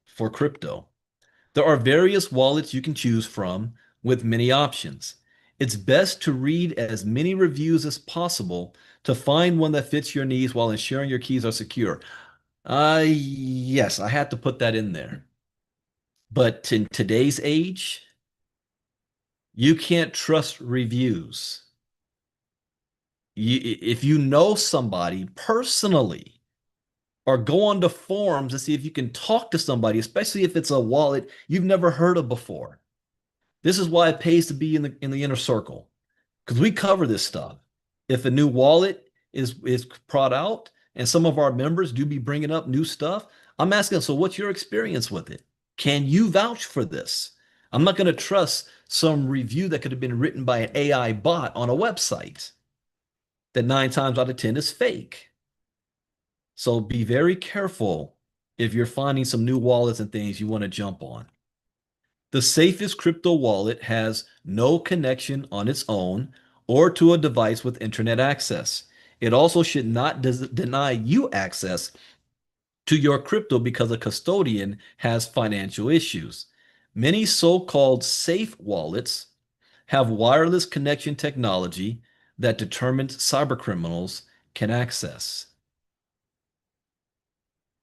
for crypto? There are various wallets you can choose from with many options. It's best to read as many reviews as possible to find one that fits your needs while ensuring your keys are secure. Yes, I had to put that in there. But in today's age, you can't trust reviews. If you know somebody personally, or go on to forums and see if you can talk to somebody, especially if it's a wallet you've never heard of before. This is why it pays to be in the inner circle, because we cover this stuff. If a new wallet is brought out and some of our members do be bringing up new stuff, I'm asking, so what's your experience with it? Can you vouch for this? I'm not going to trust some review that could have been written by an AI bot on a website that 9 times out of 10 is fake. So be very careful if you're finding some new wallets and things you want to jump on. The safest crypto wallet has no connection on its own or to a device with internet access. It also should not deny you access to your crypto because a custodian has financial issues. Many so-called safe wallets have wireless connection technology that determined cybercriminals can access.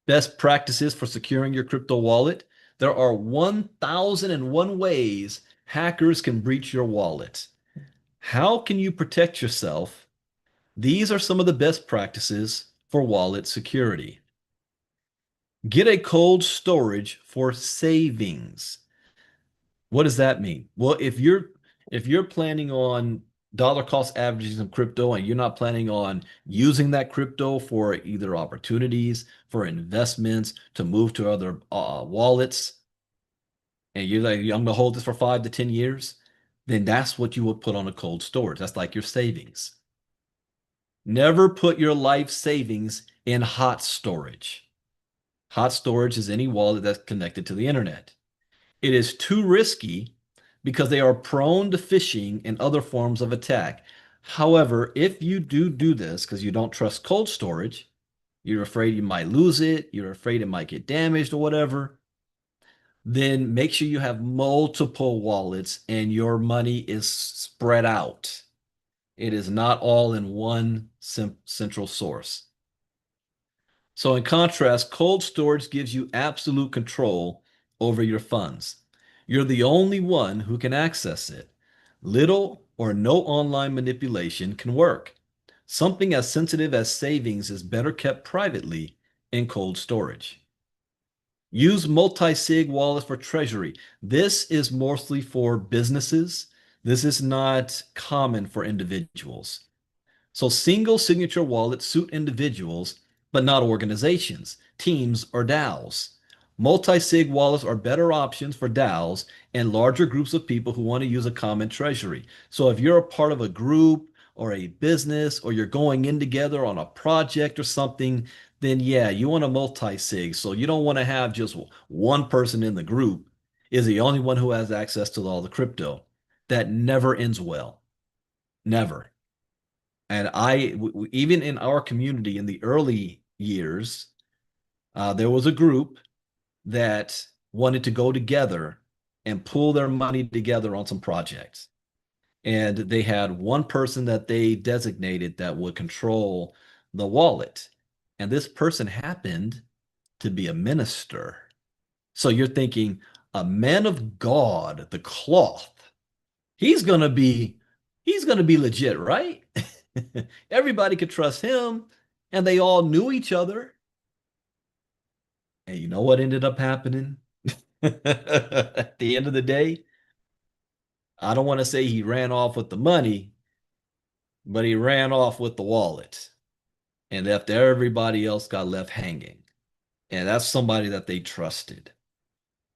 Best practices for securing your crypto wallet. There are 1,001 ways hackers can breach your wallet. How can you protect yourself? These are some of the best practices for wallet security. Get a cold storage for savings. What does that mean? Well, if you're planning on dollar cost averaging some crypto and you're not planning on using that crypto for either opportunities, for investments, to move to other wallets, and you're like, I'm gonna hold this for 5 to 10 years, then that's what you would put on a cold storage. That's like your savings. Never put your life savings in hot storage. Hot storage is any wallet that's connected to the internet. It is too risky because they are prone to phishing and other forms of attack. However, if you do this because you don't trust cold storage, you're afraid you might lose it, you're afraid it might get damaged or whatever, then make sure you have multiple wallets and your money is spread out. It is not all in one central source. So in contrast, cold storage gives you absolute control over your funds. You're the only one who can access it. Little or no online manipulation can work. Something as sensitive as savings is better kept privately in cold storage. Use multi-sig wallets for treasury. This is mostly for businesses. This is not common for individuals. So single signature wallets suit individuals, but not organizations, teams, or DAOs. Multi-sig wallets are better options for DAOs and larger groups of people who want to use a common treasury. So if you're a part of a group or a business, or you're going in together on a project or something, then yeah, you want a multi-sig. So you don't want to have just one person in the group is the only one who has access to all the crypto. That never ends well. Never. And even in our community in the early years, there was a group that wanted to go together and pool their money together on some projects. And they had one person that they designated that would control the wallet. And this person happened to be a minister. So you're thinking, a man of God, the cloth, he's gonna be legit, right? Everybody could trust him, and they all knew each other. And you know what ended up happening? At the end of the day, I don't want to say he ran off with the money, but he ran off with the wallet and left everybody else got left hanging. And that's somebody that they trusted.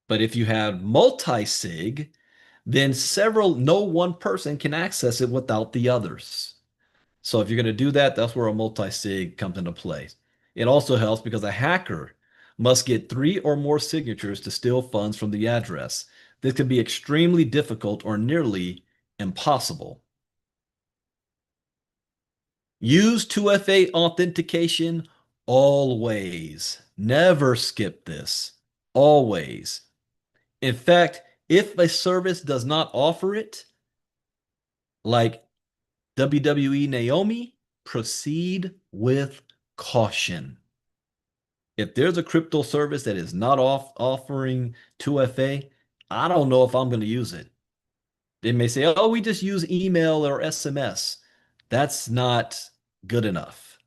But if you have multi-sig, then no one person can access it without the others. So if you're going to do that, that's where a multi-sig comes into play. It also helps because a hacker must get 3 or more signatures to steal funds from the address. This can be extremely difficult or nearly impossible. Use 2FA authentication always. Never skip this. Always. In fact, if a service does not offer it, like WWE Naomi, proceed with caution. If there's a crypto service that is not offering 2FA, I don't know if I'm going to use it. They may say, oh, we just use email or SMS. That's not good enough.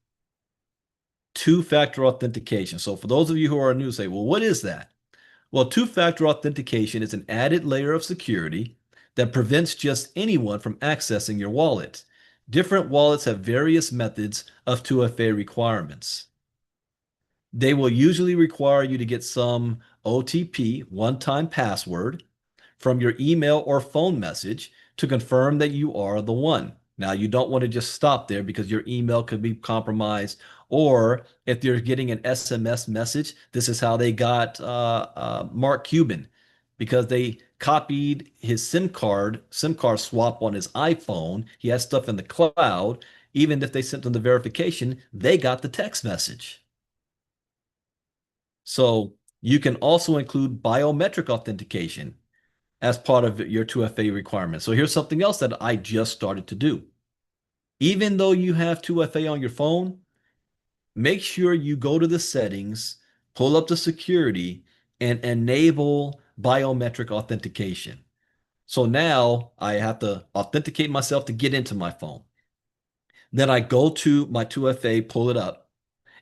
Two-factor authentication. So for those of you who are new, say, well, what is that? Well, two-factor authentication is an added layer of security that prevents just anyone from accessing your wallet. Different wallets have various methods of 2FA requirements. They will usually require you to get some OTP, one-time password, from your email or phone message to confirm that you are the one. Now, you don't want to just stop there because your email could be compromised. Or if you're getting an SMS message, this is how they got Mark Cuban, because they copied his SIM card swap on his iPhone. He has stuff in the cloud. Even if they sent them the verification, they got the text message. So you can also include biometric authentication as part of your 2FA requirement. So here's something else that I just started to do. Even though you have 2FA on your phone, make sure you go to the settings, pull up the security, and enable biometric authentication. So now I have to authenticate myself to get into my phone. Then I go to my 2FA, pull it up.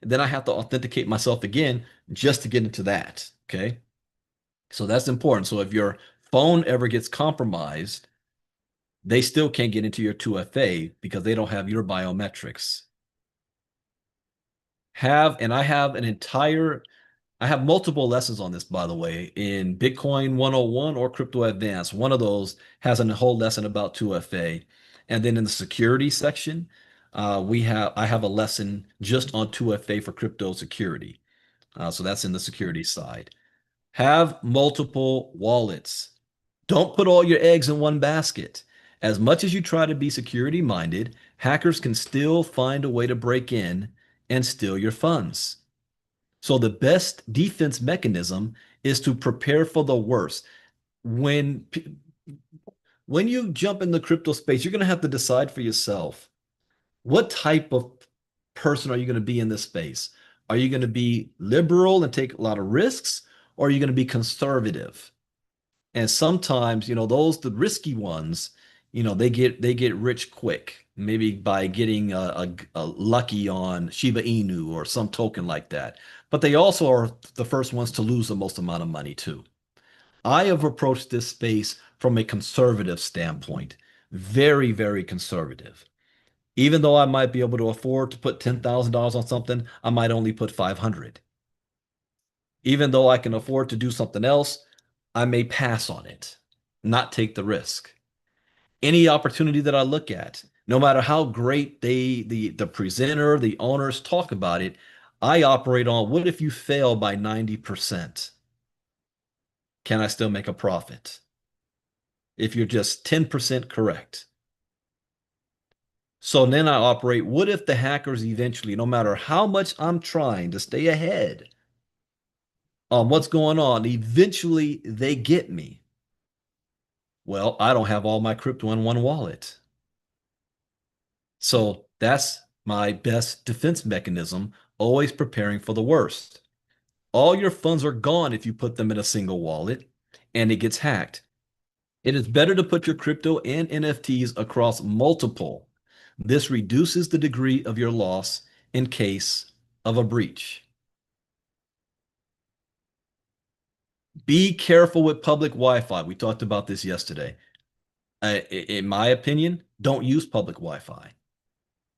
And then I have to authenticate myself again just to get into that. Okay. So that's important. So if your phone ever gets compromised, they still can't get into your 2FA because they don't have your biometrics. I have multiple lessons on this, by the way, in Bitcoin 101 or Crypto Advanced. One of those has a whole lesson about 2FA. And then in the security section, I have a lesson just on 2FA for crypto security. So that's in the security side. Have multiple wallets. Don't put all your eggs in one basket. As much as you try to be security minded, hackers can still find a way to break in and steal your funds. So the best defense mechanism is to prepare for the worst. When when you jump in the crypto space, you're going to have to decide for yourself, what type of person are you going to be in this space? Are you going to be liberal and take a lot of risks, or are you going to be conservative? And sometimes, the risky ones, they get rich quick, maybe by getting a lucky on Shiba Inu or some token like that. But they also are the first ones to lose the most amount of money too. I have approached this space from a conservative standpoint, very, very conservative. Even though I might be able to afford to put $10,000 on something, I might only put 500. Even though I can afford to do something else, I may pass on it, not take the risk. Any opportunity that I look at, no matter how great the presenter, the owners talk about it, I operate on, what if you fail by 90%? Can I still make a profit? If you're just 10% correct. So then I operate, what if the hackers eventually, no matter how much I'm trying to stay ahead on what's going on, eventually they get me? Well, I don't have all my crypto in one wallet. So that's my best defense mechanism, always preparing for the worst. All your funds are gone if you put them in a single wallet and it gets hacked. It is better to put your crypto and NFTs across multiple. This reduces the degree of your loss in case of a breach. Be careful with public Wi-Fi. We talked about this yesterday. In my opinion, don't use public Wi-Fi.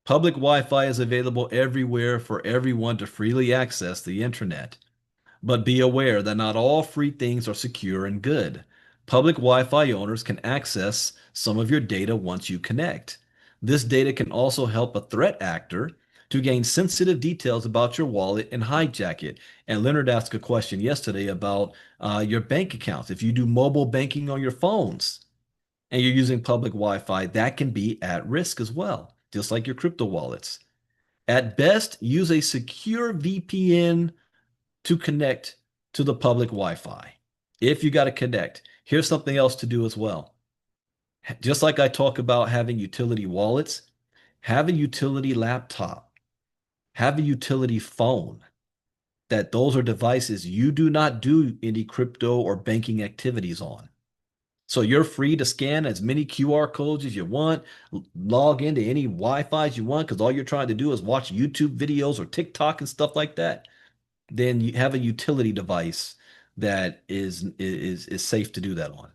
Public Wi-Fi is available everywhere for everyone to freely access the internet. But be aware that not all free things are secure and good. Public Wi-Fi owners can access some of your data once you connect. This data can also help a threat actor to gain sensitive details about your wallet and hijack it. And Leonard asked a question yesterday about your bank accounts. If you do mobile banking on your phones and you're using public Wi-Fi, that can be at risk as well, just like your crypto wallets. At best, use a secure VPN to connect to the public Wi-Fi. If you got to connect, here's something else to do as well. Just like I talk about having utility wallets, have a utility laptop, have a utility phone. That those are devices you do not do any crypto or banking activities on. So you're free to scan as many QR codes as you want, log into any Wi-Fi's you want, because all you're trying to do is watch YouTube videos or TikTok and stuff like that. Then you have a utility device that is safe to do that on.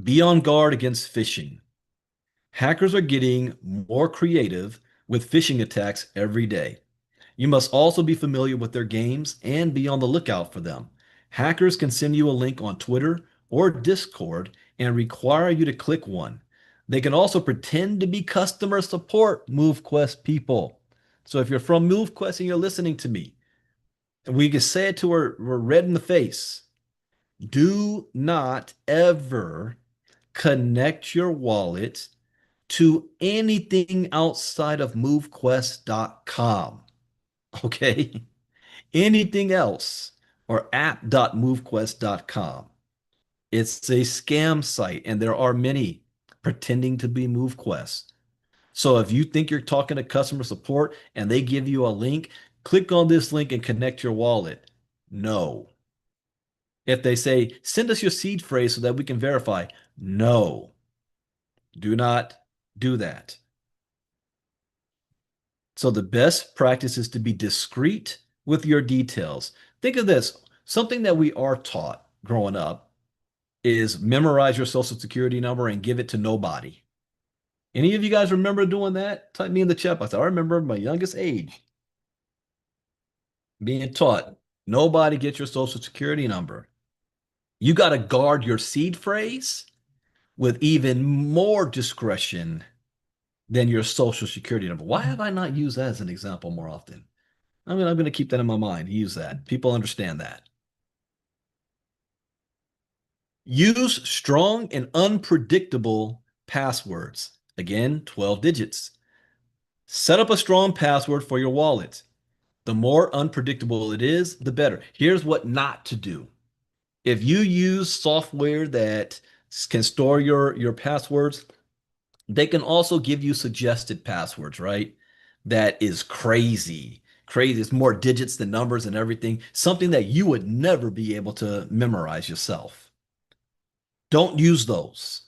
Be on guard against phishing. Hackers are getting more creative with phishing attacks every day. You must also be familiar with their games and be on the lookout for them. Hackers can send you a link on Twitter or Discord and require you to click one. They can also pretend to be customer support MoveQuest people. So if you're from MoveQuest and you're listening to me, and we can say it to her, we're red in the face. Do not ever connect your wallet to anything outside of MoveQuest.com. Okay? Anything else or app.movequest.com. It's a scam site, and there are many pretending to be MoveQuest. So if you think you're talking to customer support and they give you a link, click on this link and connect your wallet. No. If they say, send us your seed phrase so that we can verify, no. Do not do that. So the best practice is to be discreet with your details. Think of this, something that we are taught growing up is memorize your social security number and give it to nobody. Any of you guys remember doing that? Type me in the chat box. I remember my youngest age being taught, nobody gets your social security number. You got to guard your seed phrase with even more discretion than your social security number. Why have I not used that as an example more often? I mean, I'm going to keep that in my mind. Use that. People understand that. Use strong and unpredictable passwords. Again, 12 digits. Set up a strong password for your wallet. The more unpredictable it is, the better. Here's what not to do. If you use software that can store your passwords, they can also give you suggested passwords, right? That is crazy. Crazy. It's more digits than numbers and everything. Something that you would never be able to memorize yourself. Don't use those.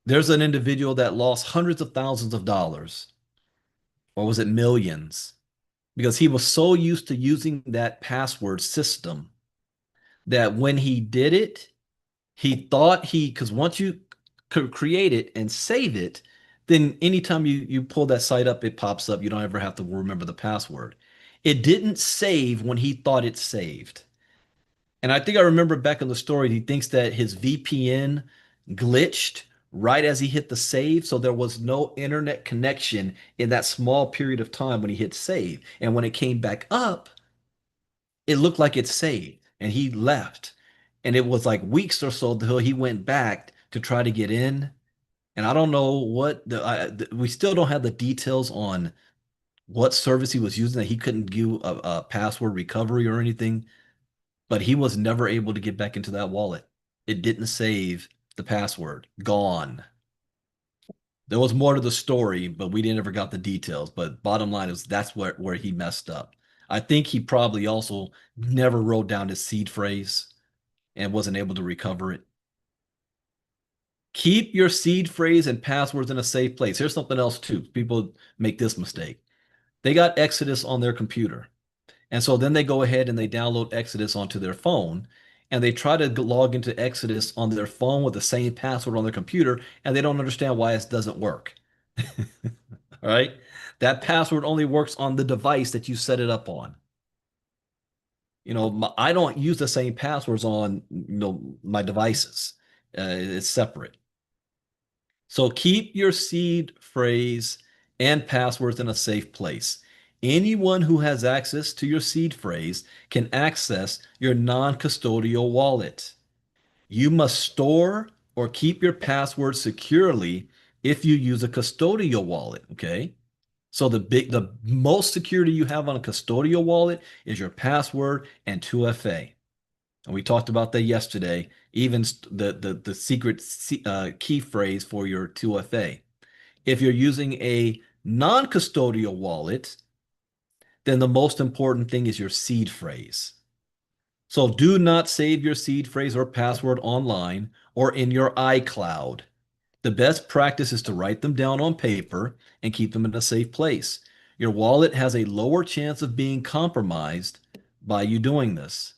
There's an individual that lost hundreds of thousands of dollars, or was it millions? Because he was so used to using that password system that when he did it, he thought because once you could create it and save it, then anytime you pull that site up, it pops up. You don't ever have to remember the password. It didn't save when he thought it saved. And I think I remember back in the story, he thinks that his VPN glitched right as he hit the save. So there was no internet connection in that small period of time when he hit save. And when it came back up, it looked like it saved and he left. And it was like weeks or so until he went back to try to get in. And I don't know what we still don't have the details on what service he was using that he couldn't do a password recovery or anything, but he was never able to get back into that wallet. It didn't save the password. Gone. There was more to the story, but we never got the details. But bottom line is that's where he messed up. I think he probably also never wrote down his seed phrase and wasn't able to recover it. Keep your seed phrase and passwords in a safe place. Here's something else too. People make this mistake. They got Exodus on their computer. And so then they go ahead and they download Exodus onto their phone and they try to log into Exodus on their phone with the same password on their computer and they don't understand why it doesn't work. All right? That password only works on the device that you set it up on. You know, I don't use the same passwords on, my devices. It's separate. So keep your seed phrase and passwords in a safe place. Anyone who has access to your seed phrase can access your non-custodial wallet. You must store or keep your password securely if you use a custodial wallet, okay? So the most security you have on a custodial wallet is your password and 2FA. And we talked about that yesterday, even the secret key phrase for your 2FA. If you're using a non-custodial wallet, then the most important thing is your seed phrase. So do not save your seed phrase or password online or in your iCloud. The best practice is to write them down on paper and keep them in a safe place. Your wallet has a lower chance of being compromised by you doing this.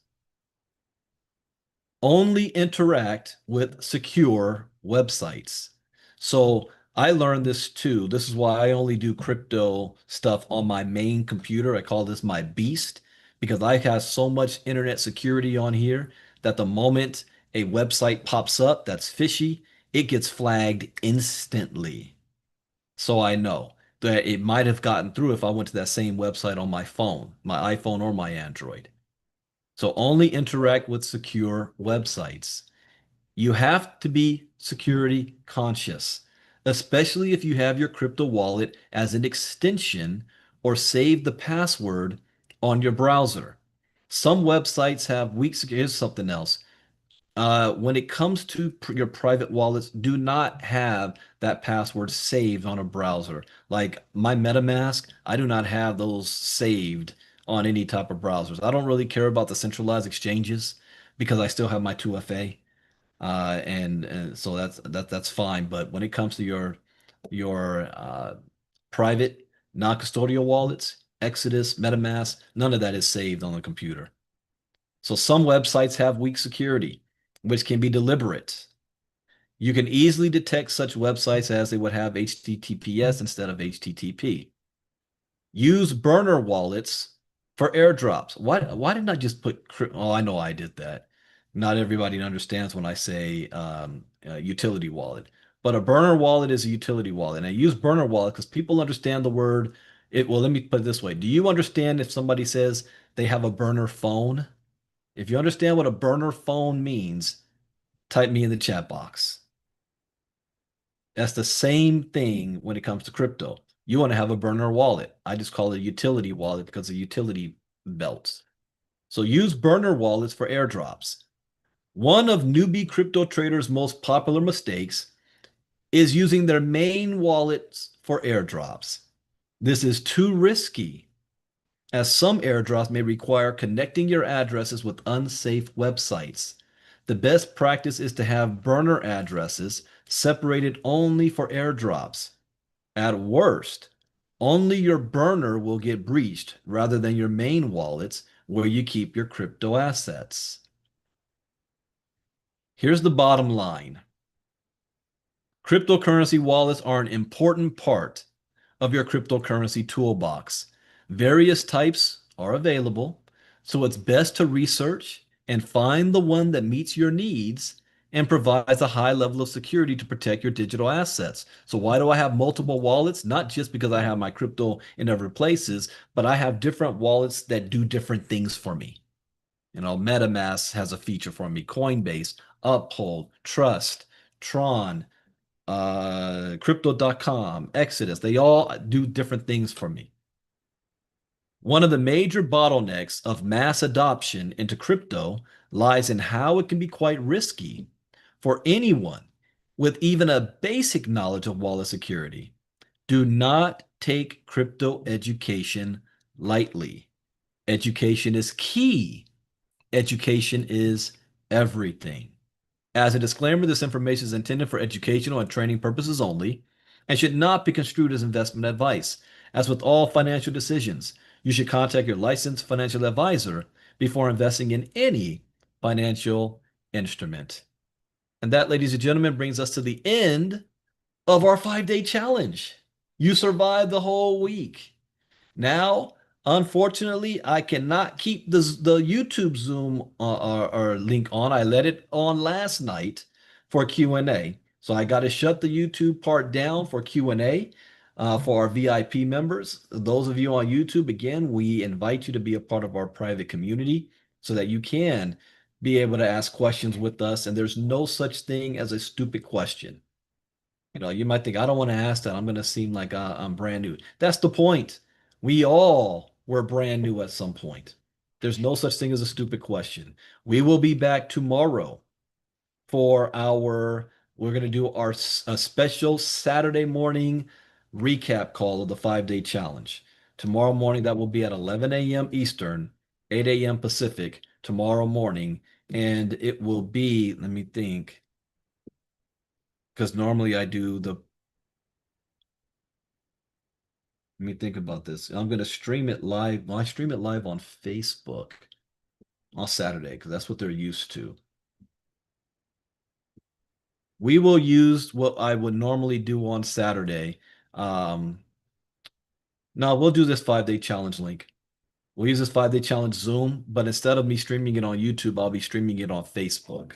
Only interact with secure websites. So I learned this too. This is why I only do crypto stuff on my main computer. I call this my beast because I have so much internet security on here that the moment a website pops up that's fishy, it gets flagged instantly. So I know that it might have gotten through if I went to that same website on my phone, my iPhone or my Android. So only interact with secure websites. You have to be security conscious, especially if you have your crypto wallet as an extension or save the password on your browser. Some websites have weak security. Here's something else. When it comes to your private wallets, do not have that password saved on a browser. Like my MetaMask, I do not have those saved on any type of browsers. I don't really care about the centralized exchanges because I still have my 2FA. And so that's fine. But when it comes to your private non-custodial wallets, Exodus, MetaMask, none of that is saved on the computer. So some websites have weak security, which can be deliberate. You can easily detect such websites as they would have HTTPS instead of HTTP. Use burner wallets for airdrops. Why didn't I just put, oh, I know I did that. Not everybody understands when I say utility wallet, but a burner wallet is a utility wallet. And I use burner wallet because people understand the word. Well, let me put it this way. Do you understand if somebody says they have a burner phone? If you understand what a burner phone means, type me in the chat box. That's the same thing when it comes to crypto. You want to have a burner wallet. I just call it a utility wallet because of utility belts. So use burner wallets for airdrops. One of newbie crypto traders' most popular mistakes is using their main wallets for airdrops. This is too risky, as some airdrops may require connecting your addresses with unsafe websites. The best practice is to have burner addresses separated only for airdrops. At worst, only your burner will get breached rather than your main wallets where you keep your crypto assets. Here's the bottom line. Cryptocurrency wallets are an important part of your cryptocurrency toolbox. Various types are available, so it's best to research and find the one that meets your needs and provides a high level of security to protect your digital assets. So why do I have multiple wallets? Not just because I have my crypto in other places, but I have different wallets that do different things for me. You know, MetaMask has a feature for me, Coinbase, Uphold, Trust, Tron, crypto.com, Exodus, they all do different things for me. One of the major bottlenecks of mass adoption into crypto lies in how it can be quite risky for anyone with even a basic knowledge of wallet security. Do not take crypto education lightly. Education is key. Education is everything. As a disclaimer, this information is intended for educational and training purposes only and should not be construed as investment advice. As with all financial decisions, you should contact your licensed financial advisor before investing in any financial instrument. And that, ladies and gentlemen, brings us to the end of our 5-day challenge. You survived the whole week. Now, unfortunately, I cannot keep the YouTube Zoom or link on. I let it on last night for Q&A. So I got to shut the YouTube part down for Q&A for our VIP members. Those of you on YouTube, again, we invite you to be a part of our private community so that you can be able to ask questions with us. And there's no such thing as a stupid question. You know, you might think, I don't want to ask that. I'm going to seem like I'm brand new. That's the point. We all were brand new at some point. There's no such thing as a stupid question. We will be back tomorrow for we're going to do a special Saturday morning recap call of the 5-day challenge. Tomorrow morning, that will be at 11 a.m. Eastern, 8 a.m. Pacific, tomorrow morning. And it will be, let me think, because normally I do let me think about this. I'm going to stream it live. Well, I stream it live on Facebook on Saturday because that's what they're used to. We will use what I would normally do on Saturday. No, we'll do this 5-day challenge link. We'll use this 5-day challenge Zoom, but instead of me streaming it on YouTube, I'll be streaming it on Facebook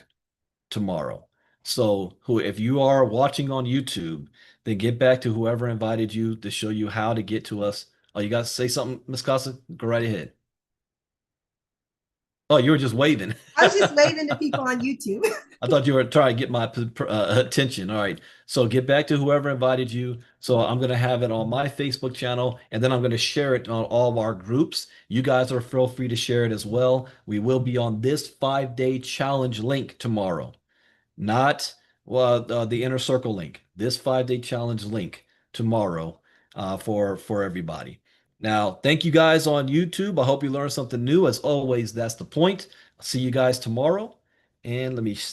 tomorrow. So who, if you are watching on YouTube, then get back to whoever invited you to show you how to get to us. Oh, you got to say something, Miss Casa? Go right ahead. Oh, you were just waving. I was just waving to people on YouTube. I thought you were trying to get my attention. All right. So get back to whoever invited you. So I'm going to have it on my Facebook channel, and then I'm going to share it on all of our groups. You guys are feel free to share it as well. We will be on this 5-day challenge link tomorrow, not the inner circle link. This 5-day challenge link tomorrow for everybody. Now, thank you guys on YouTube. I hope you learned something new. As always, that's the point. I'll see you guys tomorrow. And let me start.